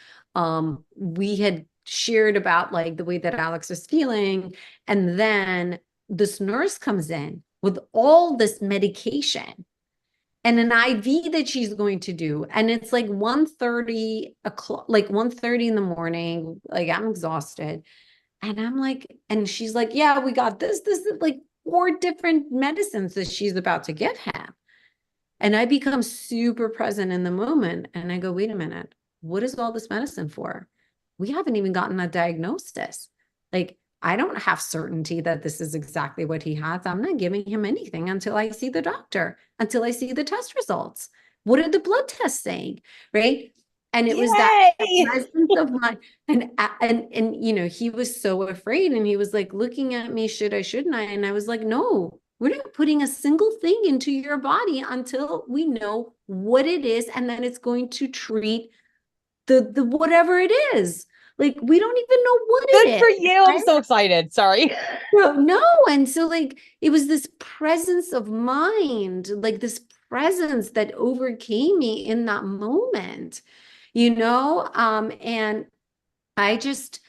we had shared about like the way that Alex was feeling. And then this nurse comes in with all this medication and an IV that she's going to do. And it's like 1:30 o'clock, like 1:30 in the morning. Like, I'm exhausted. And I'm like, and she's like, yeah, we got this is like 4 different medicines that she's about to give him. And I become super present in the moment. And I go, wait a minute, what is all this medicine for? We haven't even gotten a diagnosis. Like, I don't have certainty that this is exactly what he has. I'm not giving him anything until I see the doctor, until I see the test results. What are the blood tests saying, right? And it was that Yay! presence of mind. And you know, he was so afraid, and he was like looking at me, should I, shouldn't I? And I was like, no, we're not putting a single thing into your body until we know what it is, and then it's going to treat the whatever it is. Like, we don't even know what it Good is. for you. I'm right? so excited. Sorry. No, and so like it was this presence of mind, like this presence that overcame me in that moment, you know? And I just,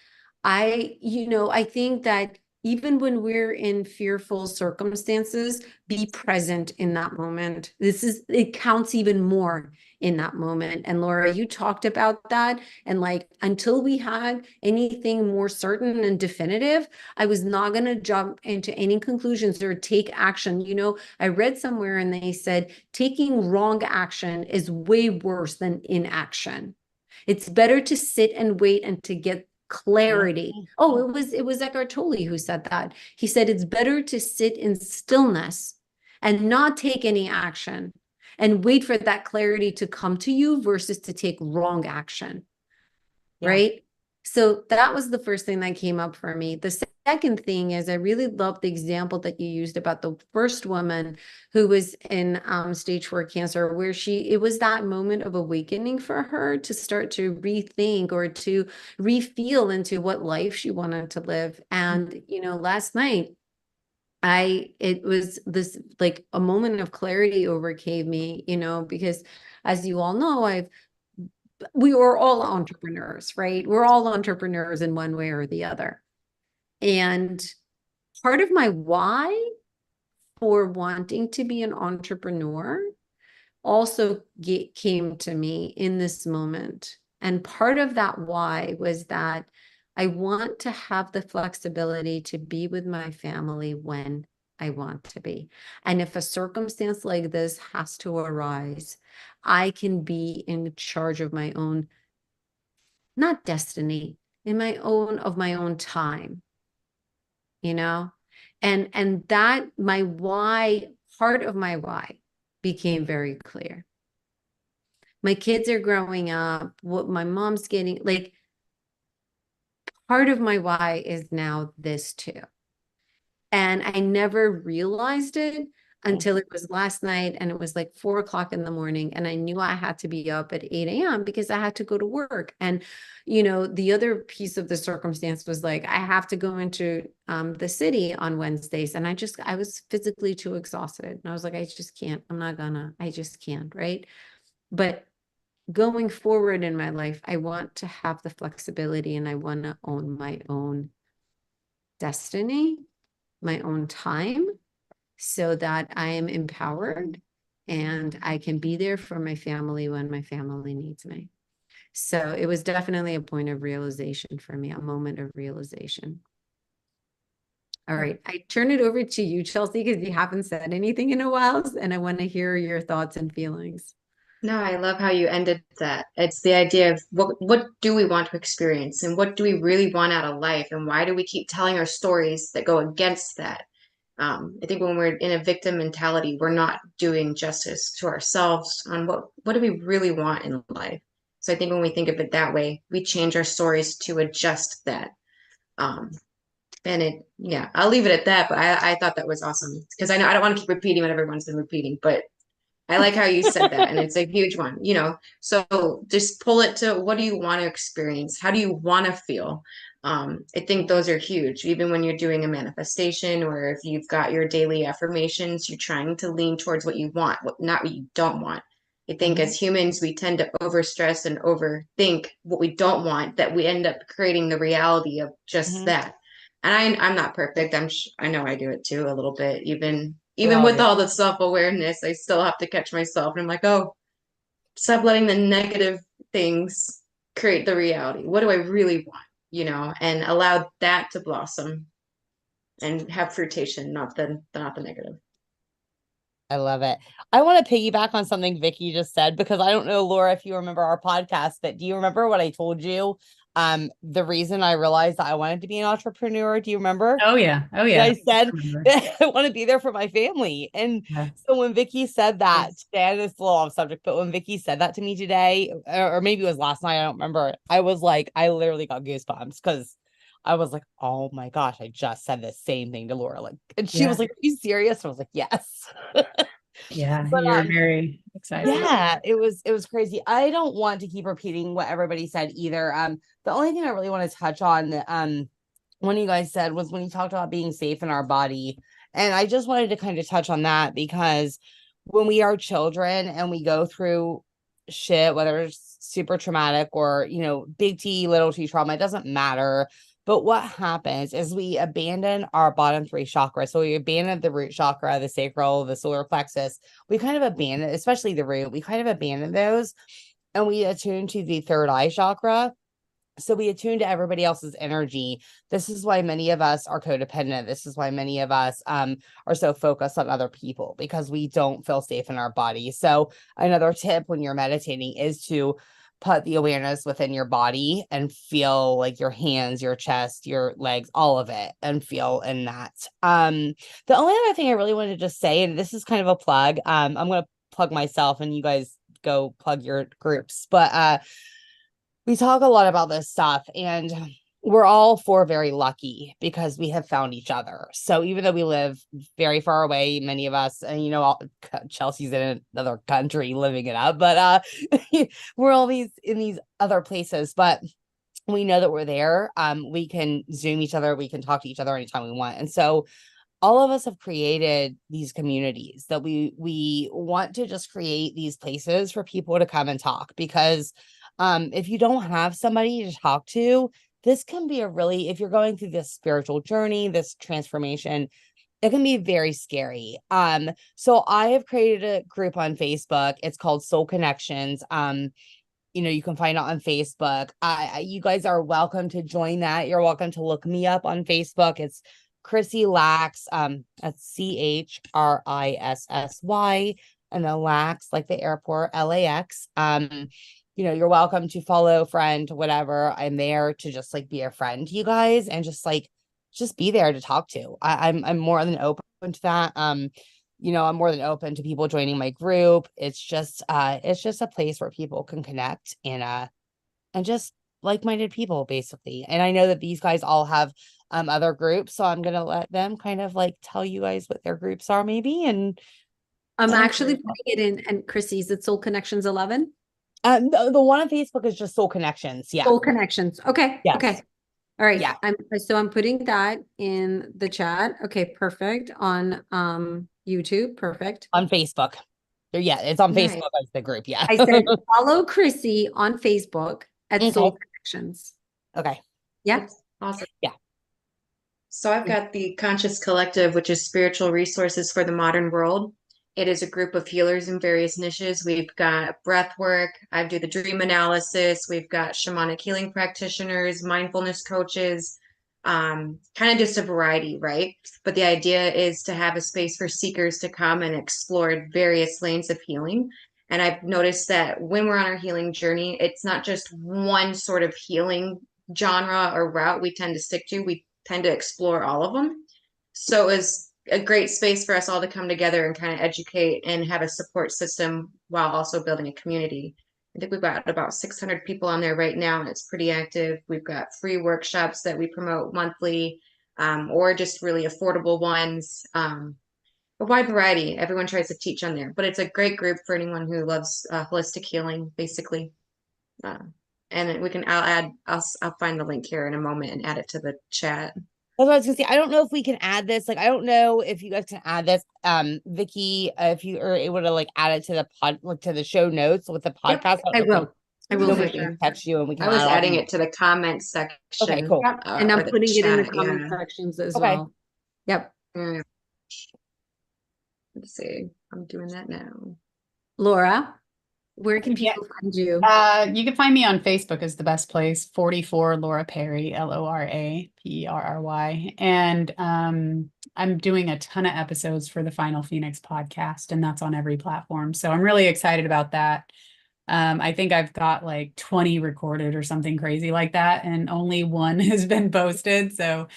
you know, I think that even when we're in fearful circumstances, be present in that moment. It counts even more in that moment. And Laura, you talked about that. And like, until we had anything more certain and definitive, I was not going to jump into any conclusions or take action. You know, I read somewhere and they said taking wrong action is way worse than inaction. It's better to sit and wait and to get clarity. Oh, it was Eckhart Tolle who said that. He said it's better to sit in stillness and not take any action and wait for that clarity to come to you versus to take wrong action. Yeah. Right? So that was the first thing that came up for me. The second thing is I really love the example that you used about the first woman who was in stage 4 cancer, where it was that moment of awakening for her to start to rethink or to refeel into what life she wanted to live. And, you know, last night, it was this like a moment of clarity overcame me, you know, because as you all know, we were all entrepreneurs, right? We're all entrepreneurs in one way or the other. And part of my why for wanting to be an entrepreneur also came to me in this moment. And part of that why was that I want to have the flexibility to be with my family when I want to be. And if a circumstance like this has to arise, I can be in charge of my own, not destiny, of my own time, you know? And that my why, part of my why became very clear. My kids are growing up, what my mom's getting, like part of my why is now this too. And I never realized it until it was last night, and it was like 4 o'clock in the morning, and I knew I had to be up at 8 a.m. because I had to go to work. And, you know, the other piece of the circumstance was like, I have to go into the city on Wednesdays. And I was physically too exhausted. And I was like, I just can't, I just can't, right? But going forward in my life, I want to have the flexibility, and I want to own my own destiny, my own time, so that I am empowered and I can be there for my family when my family needs me. So it was definitely a point of realization for me, a moment of realization. All right, I turn it over to you, Chelsea, because you haven't said anything in a while, and I want to hear your thoughts and feelings. No, I love how you ended that. It's the idea of what do we want to experience, and what do we really want out of life, and why do we keep telling our stories that go against that? I think when we're in a victim mentality, we're not doing justice to ourselves on what do we really want in life. So I think when we think of it that way, we change our stories to adjust that. And yeah, I'll leave it at that. But I thought that was awesome, because I know I don't want to keep repeating what everyone's been repeating, but I like how you said that, and it's a huge one, you know. So just pull it to, what do you want to experience? How do you want to feel? I think those are huge. Even when you're doing a manifestation, or if you've got your daily affirmations, you're trying to lean towards what you want, not what you don't want. I think as humans, we tend to overstress and overthink what we don't want, that we end up creating the reality of just that. And I'm not perfect. I know I do it too a little bit, even with all the self-awareness, I still have to catch myself. And I'm like, oh, stop letting the negative things create the reality. What do I really want? You know, and allow that to blossom and have fruition, not the negative. I love it. I want to piggyback on something Vicky just said, because I don't know, Laura, if you remember our podcast, but do you remember what I told you The reason I realized that I wanted to be an entrepreneur, do you remember? Oh yeah. Oh And yeah. I said remember. I want to be there for my family. And Yeah. so when Vicky said that Yes. today, and it's a little off subject, but when Vicky said that to me today, or maybe it was last night, I don't remember. I was like, I literally got goosebumps because I was like, oh my gosh, I just said the same thing to Laura. Like, and she Yeah. was like, are you serious? And I was like, yes. Yeah. But You're very excited. yeah, it was crazy. I don't want to keep repeating what everybody said either. The only thing I really want to touch on, one of you guys said was when you talked about being safe in our body. And I just wanted to kind of touch on that because when we are children and we go through shit, whether it's super traumatic or, big T, little T trauma, it doesn't matter. But what happens is we abandon our bottom three chakras. So we abandon the root chakra, the sacral, the solar plexus. We kind of abandon, especially the root, we kind of abandon those and we attune to the third eye chakra. So we attune to everybody else's energy. This is why many of us are codependent. This is why many of us are so focused on other people because we don't feel safe in our body. So another tip when you're meditating is to put the awareness within your body and feel like your hands, your chest, your legs, all of it, and feel in that. The only other thing I really wanted to just say, and this is kind of a plug, I'm going to plug myself and you guys go plug your groups, but we talk a lot about this stuff and we're all four very lucky because we have found each other. So even though we live very far away, many of us, and Chelsea's in another country living it up, but we're all in these other places, but we know that we're there. We can Zoom each other, we can talk to each other anytime we want. And so all of us have created these communities that we want to just create these places for people to come and talk because if you don't have somebody to talk to, this can be if you're going through this spiritual journey, this transformation, it can be very scary. So I have created a group on Facebook. It's called Soul Connections. You can find it on Facebook. You guys are welcome to join that. You're welcome to look me up on Facebook. It's Chrissy Lax. That's CHRISSY, and then Lax, like the airport, LAX. You're welcome to follow, friend, whatever. I'm there to just be a friend to you guys and just be there to talk to. I'm more than open to that. I'm more than open to people joining my group. It's just a place where people can connect and just like-minded people basically. And I know that these guys all have other groups, so I'm gonna let them kind of tell you guys what their groups are maybe. And I'm actually putting it in, and Chrissy's, it's Soul Connections 11. The one on Facebook is just Soul Connections. Yeah. Soul Connections. Okay. Yes. Okay. All right. Yeah. I'm putting that in the chat. Okay, perfect. On YouTube. Perfect. On Facebook. Yeah, it's on Nice. Facebook as the group. Yeah. I said follow Chrissy on Facebook at Okay. Soul Connections. Okay. Yeah. That's awesome. Yeah. So I've got the Conscious Collective, which is spiritual resources for the modern world. It is a group of healers in various niches. We've got breath work. I do the dream analysis. We've got shamanic healing practitioners, mindfulness coaches, kind of just a variety, right? But the idea is to have a space for seekers to come and explore various lanes of healing. And I've noticed that when we're on our healing journey, it's not just one sort of healing genre or route we tend to stick to. We tend to explore all of them. So it was a great space for us all to come together and kind of educate and have a support system while also building a community. I think we've got about 600 people on there right now, and it's pretty active. We've got free workshops that we promote monthly, or just really affordable ones. A wide variety. Everyone tries to teach on there, but it's a great group for anyone who loves holistic healing, basically. And I'll find the link here in a moment and add it to the chat. That's what I was gonna say. I don't know if we can add this. I don't know if you guys can add this. Vicky, if you are able to add it to the to the show notes with the podcast. I will. I will. We for can sure. text you and we can. I was add adding it to the comment section. Okay, cool. And I'm or the putting it in the chat, comment yeah. sections as Okay. well. Yep. Mm. Let's see. I'm doing that now. Laura, where can Yeah. people find you? You can find me on Facebook is the best place. 44 Laura Perry, LoraPerry. And I'm doing a ton of episodes for the Final Phoenix podcast, and that's on every platform. So I'm really excited about that. I think I've got like 20 recorded or something crazy like that, and only one has been posted. So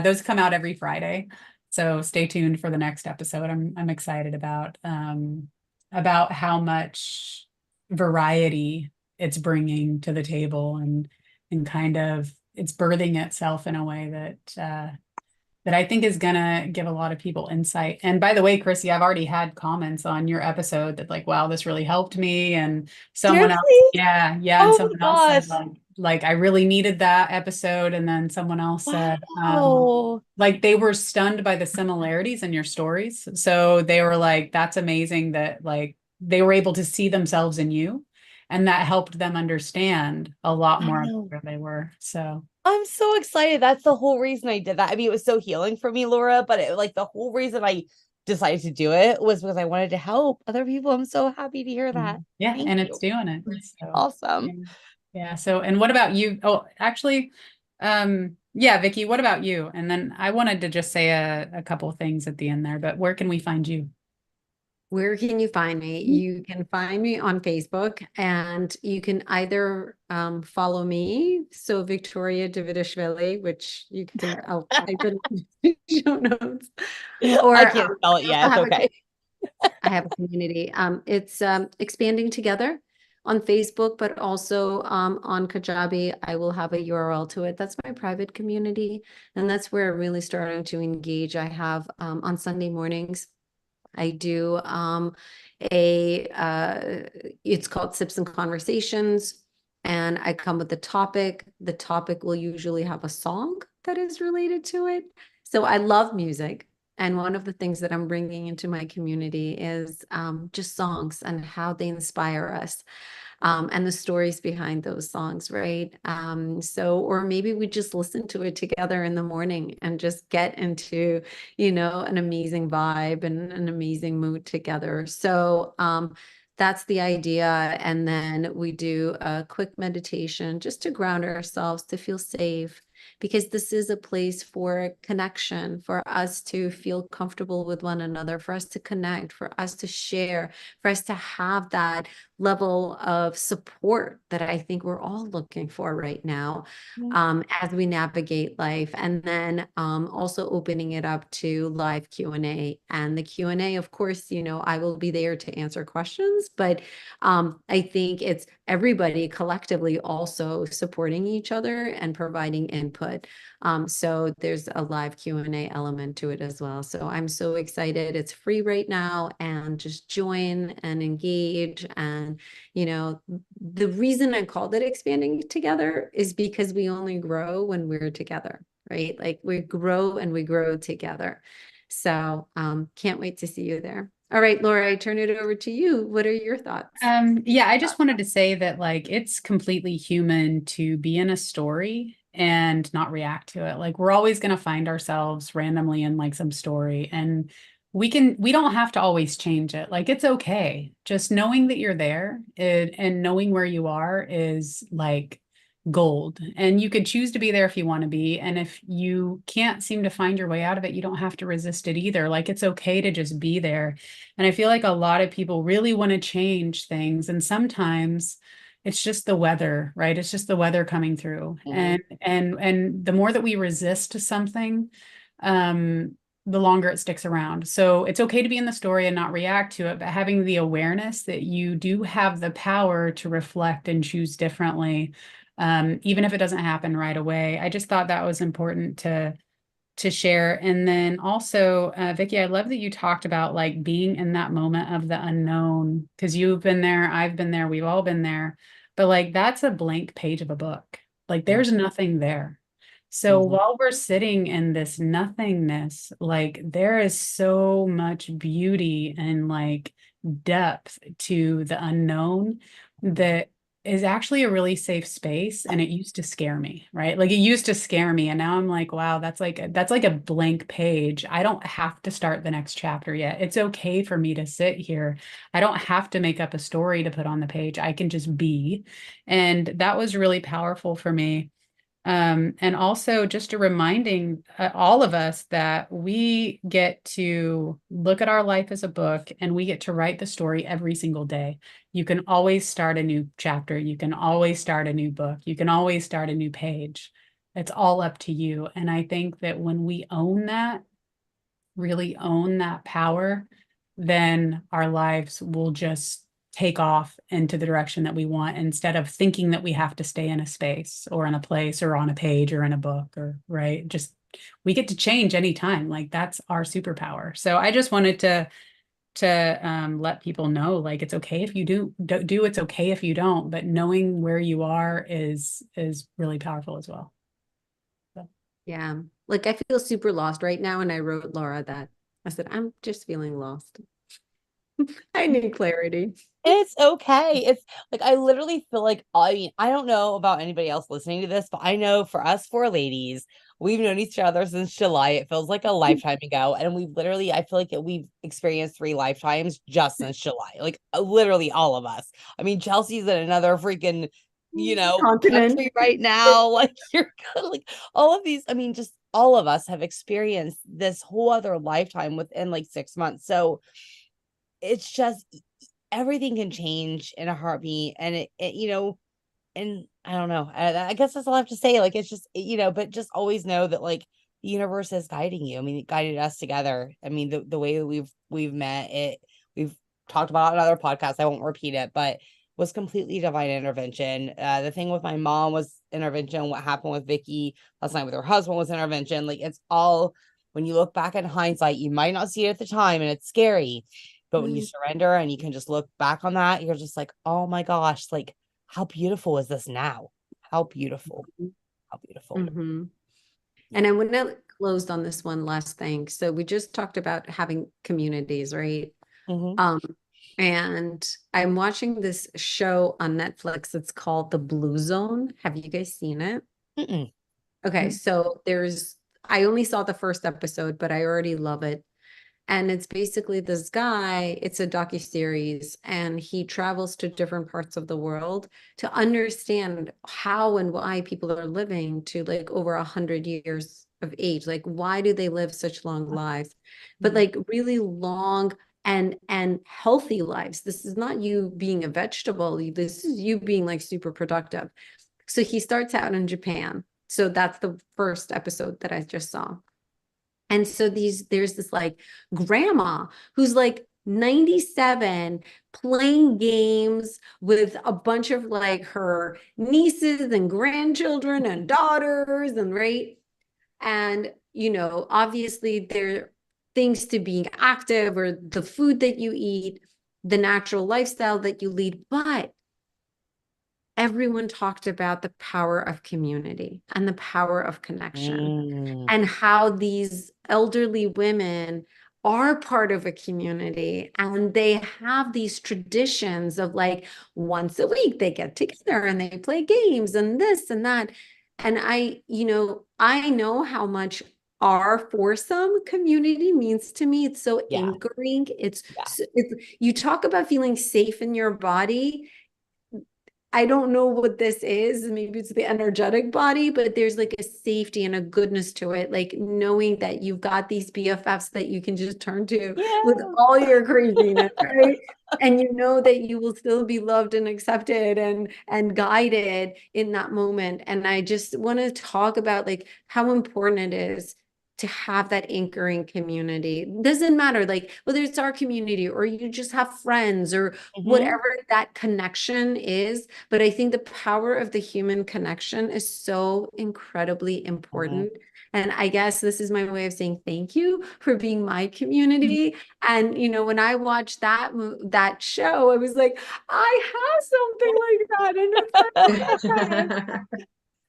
those come out every Friday. So stay tuned for the next episode. I'm excited about how much variety it's bringing to the table, and kind of it's birthing itself in a way that I think is gonna give a lot of people insight. And by the way, Chrissy, I've already had comments on your episode that like, wow, this really helped me. And someone else, Seriously? yeah, and Oh my someone else said gosh. like I really needed that episode. And then someone else said, Wow. like they were stunned by the similarities in your stories. So they were like, that's amazing that like they were able to see themselves in you. And that helped them understand a lot more of Wow. where they were. So I'm so excited. That's the whole reason I did that. I mean, it was so healing for me, Laura, but like the whole reason I decided to do it was because I wanted to help other people. I'm so happy to hear that. yeah, Thank and you. it's doing it. So Awesome. yeah. So, and what about you? Oh, actually, yeah, Vicky, what about you? And then I wanted to just say a couple of things at the end there, but where can we find you? Where can you find me? You can find me on Facebook, and you can either follow me, so Victoria Davidashvili, which you can, I'll type it in the show notes, or I can't spell it I yet. also have Okay. I have a community. It's Expanding Together on Facebook, but also on Kajabi. I will have a URL to it. That's my private community, and that's where I'm really starting to engage. I have on Sunday mornings, I do it's called Sips and Conversations, and I come with the topic. The topic will usually have a song that is related to it. So I love music. And one of the things that I'm bringing into my community is just songs and how they inspire us, and the stories behind those songs, right? Or maybe we just listen to it together in the morning and just get into, an amazing vibe and an amazing mood together. So, that's the idea. And then we do a quick meditation just to ground ourselves, to feel safe, because this is a place for connection, for us to feel comfortable with one another, for us to connect, for us to share, for us to have that level of support that I think we're all looking for right now, as we navigate life. And then also opening it up to live Q&A. And the Q&A, of course, I will be there to answer questions, but I think it's everybody collectively also supporting each other and providing input. So there's a live Q&A element to it as well. So I'm so excited. It's free right now, and just join and engage. And, the reason I called it Expanding Together is because we only grow when we're together, right? Like we grow and we grow together. So can't wait to see you there. All right, Laura, I turn it over to you. What are your thoughts? Yeah, I just wanted to say that like it's completely human to be in a story and not react to it. Like we're always going to find ourselves randomly in like some story, and we don't have to always change it. Like it's okay. Just knowing that you're there, and knowing where you are is like gold. And you could choose to be there if you want to be. And if you can't seem to find your way out of it, you don't have to resist it either. Like it's okay to just be there. And I feel like a lot of people really want to change things. And sometimes it's just the weather, right? It's just the weather coming through. And the more that we resist something, the longer it sticks around. So it's okay to be in the story and not react to it, but having the awareness that you do have the power to reflect and choose differently, even if it doesn't happen right away. I just thought that was important to share. And then also, Vicky, I love that you talked about like being in that moment of the unknown, because you've been there, I've been there, we've all been there. But like that's a blank page of a book. Like there's nothing there. So while we're sitting in this nothingness, like there is so much beauty and like depth to the unknown that is actually a really safe space. And it used to scare me, right? Like it used to scare me. And now I'm like, wow, that's like a blank page. I don't have to start the next chapter yet. It's okay for me to sit here. I don't have to make up a story to put on the page. I can just be. And that was really powerful for me. And also just a reminding all of us that we get to look at our life as a book and we get to write the story every single day. You can always start a new chapter. You can always start a new book. You can always start a new page. It's all up to you. And I think that when we own that, really own that power, then our lives will just take off into the direction that we want instead of thinking that we have to stay in a space or in a place or on a page or in a book or right. Just we get to change anytime. Like that's our superpower. So I just wanted to let people know like it's okay if you do it's okay if you don't, but knowing where you are is really powerful as well. So. Yeah. Like I feel super lost right now. And I wrote Laura that I said, I'm just feeling lost. I need clarity. It's okay. It's like I literally feel like I don't know about anybody else listening to this, but I know for us four ladies, we've known each other since July. It feels like a lifetime ago. And we've literally, I feel like we've experienced 3 lifetimes just since July. Like literally all of us. I mean, Chelsea's in another freaking, Continent. country right now. Like you're like all of these, I mean, just all of us have experienced this whole other lifetime within like 6 months. So it's just everything can change in a heartbeat, and it and I don't know, I guess that's all I have to say. Like it's just but just always know that like the universe is guiding you. I mean, it guided us together. I mean, the way that we've met, we've talked about it on other podcasts, I won't repeat it, but was completely divine intervention. The thing with my mom was intervention. What happened with Vicky last night with her husband was intervention. Like it's all, when you look back in hindsight, you might not see it at the time and it's scary. But when you surrender and you can just look back on that, you're just like, oh my gosh, like how beautiful is this now? How beautiful. How beautiful. Mm-hmm. And I want to close on this one last thing. So we just talked about having communities, right? And I'm watching this show on Netflix. It's called The Blue Zone. Have you guys seen it? Mm-mm. Okay, so I only saw the first episode, but I already love it. And it's basically this guy, it's a docuseries, and he travels to different parts of the world to understand how and why people are living to like over 100 years of age. Like, why do they live such long lives? But like really long and healthy lives. This is not you being a vegetable. This is you being like super productive. So he starts out in Japan. So that's the first episode that I just saw. And so there's this like grandma who's like 97 playing games with a bunch of like her nieces and grandchildren and daughters and right. And, obviously there are things to being active or the food that you eat, the natural lifestyle that you lead, but everyone talked about the power of community and the power of connection and how these elderly women are part of a community and they have these traditions of like once a week they get together and they play games and this and that. And I know how much our foursome community means to me. It's so anchoring. It's you talk about feeling safe in your body. I don't know what this is. Maybe it's the energetic body, but there's like a safety and a goodness to it. Like knowing that you've got these BFFs that you can just turn to with all your craziness, right? And you know that you will still be loved and accepted and guided in that moment. And I just want to talk about like how important it is to have that anchoring community. It doesn't matter, like whether it's our community or you just have friends or whatever that connection is. But I think the power of the human connection is so incredibly important. And I guess this is my way of saying thank you for being my community. And, when I watched that show, I was like, I have something like that.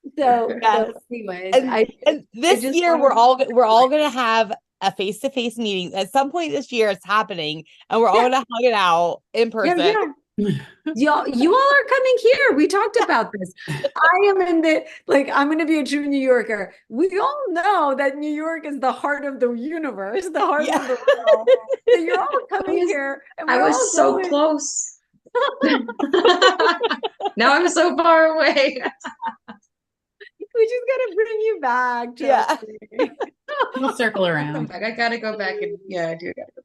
And so anyways, and this year we're all gonna have a face-to-face meeting at some point this year. It's happening, and we're all gonna hug it out in person. You all are coming here. We talked about this. I am I'm going to be a true New Yorker. We all know that New York is the heart of the universe, the heart of the world. So you're all coming here. And I was so close. Now I'm so far away. We just gotta bring you back. Yeah. trust me. We'll circle Come around. back. I gotta go back and yeah, I do gotta go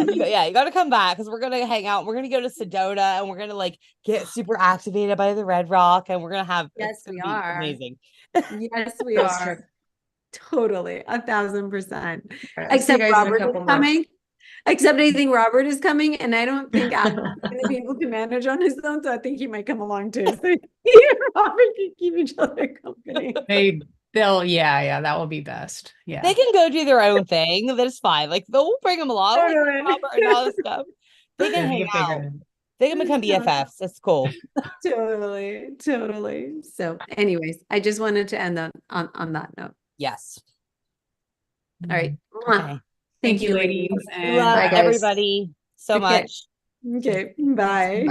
back. You got to come back because we're gonna hang out. We're gonna go to Sedona and we're gonna like get super activated by the Red Rock, and we're gonna have Yes, it's gonna we be are. amazing. Yes, we Girls are. trip. Totally, 1,000%. All right, I'll see you Except guys in a Robert couple is months. coming. Except I think Robert is coming, and I don't think Alex is going to be able to manage on his own. So I think he might come along too. So he and Robert can keep each other company. Yeah, that will be best. Yeah. They can go do their own thing. That's fine. Like they'll bring them along, like Totally. Robert and all this stuff. They can Yeah, hang you'll figure out. it out. They can become BFFs. That's cool. Totally. So, anyways, I just wanted to end on that note. Yes. All right. Okay. Thank you, ladies. We And love Bye, guys. everybody so Okay. much. Okay. Bye.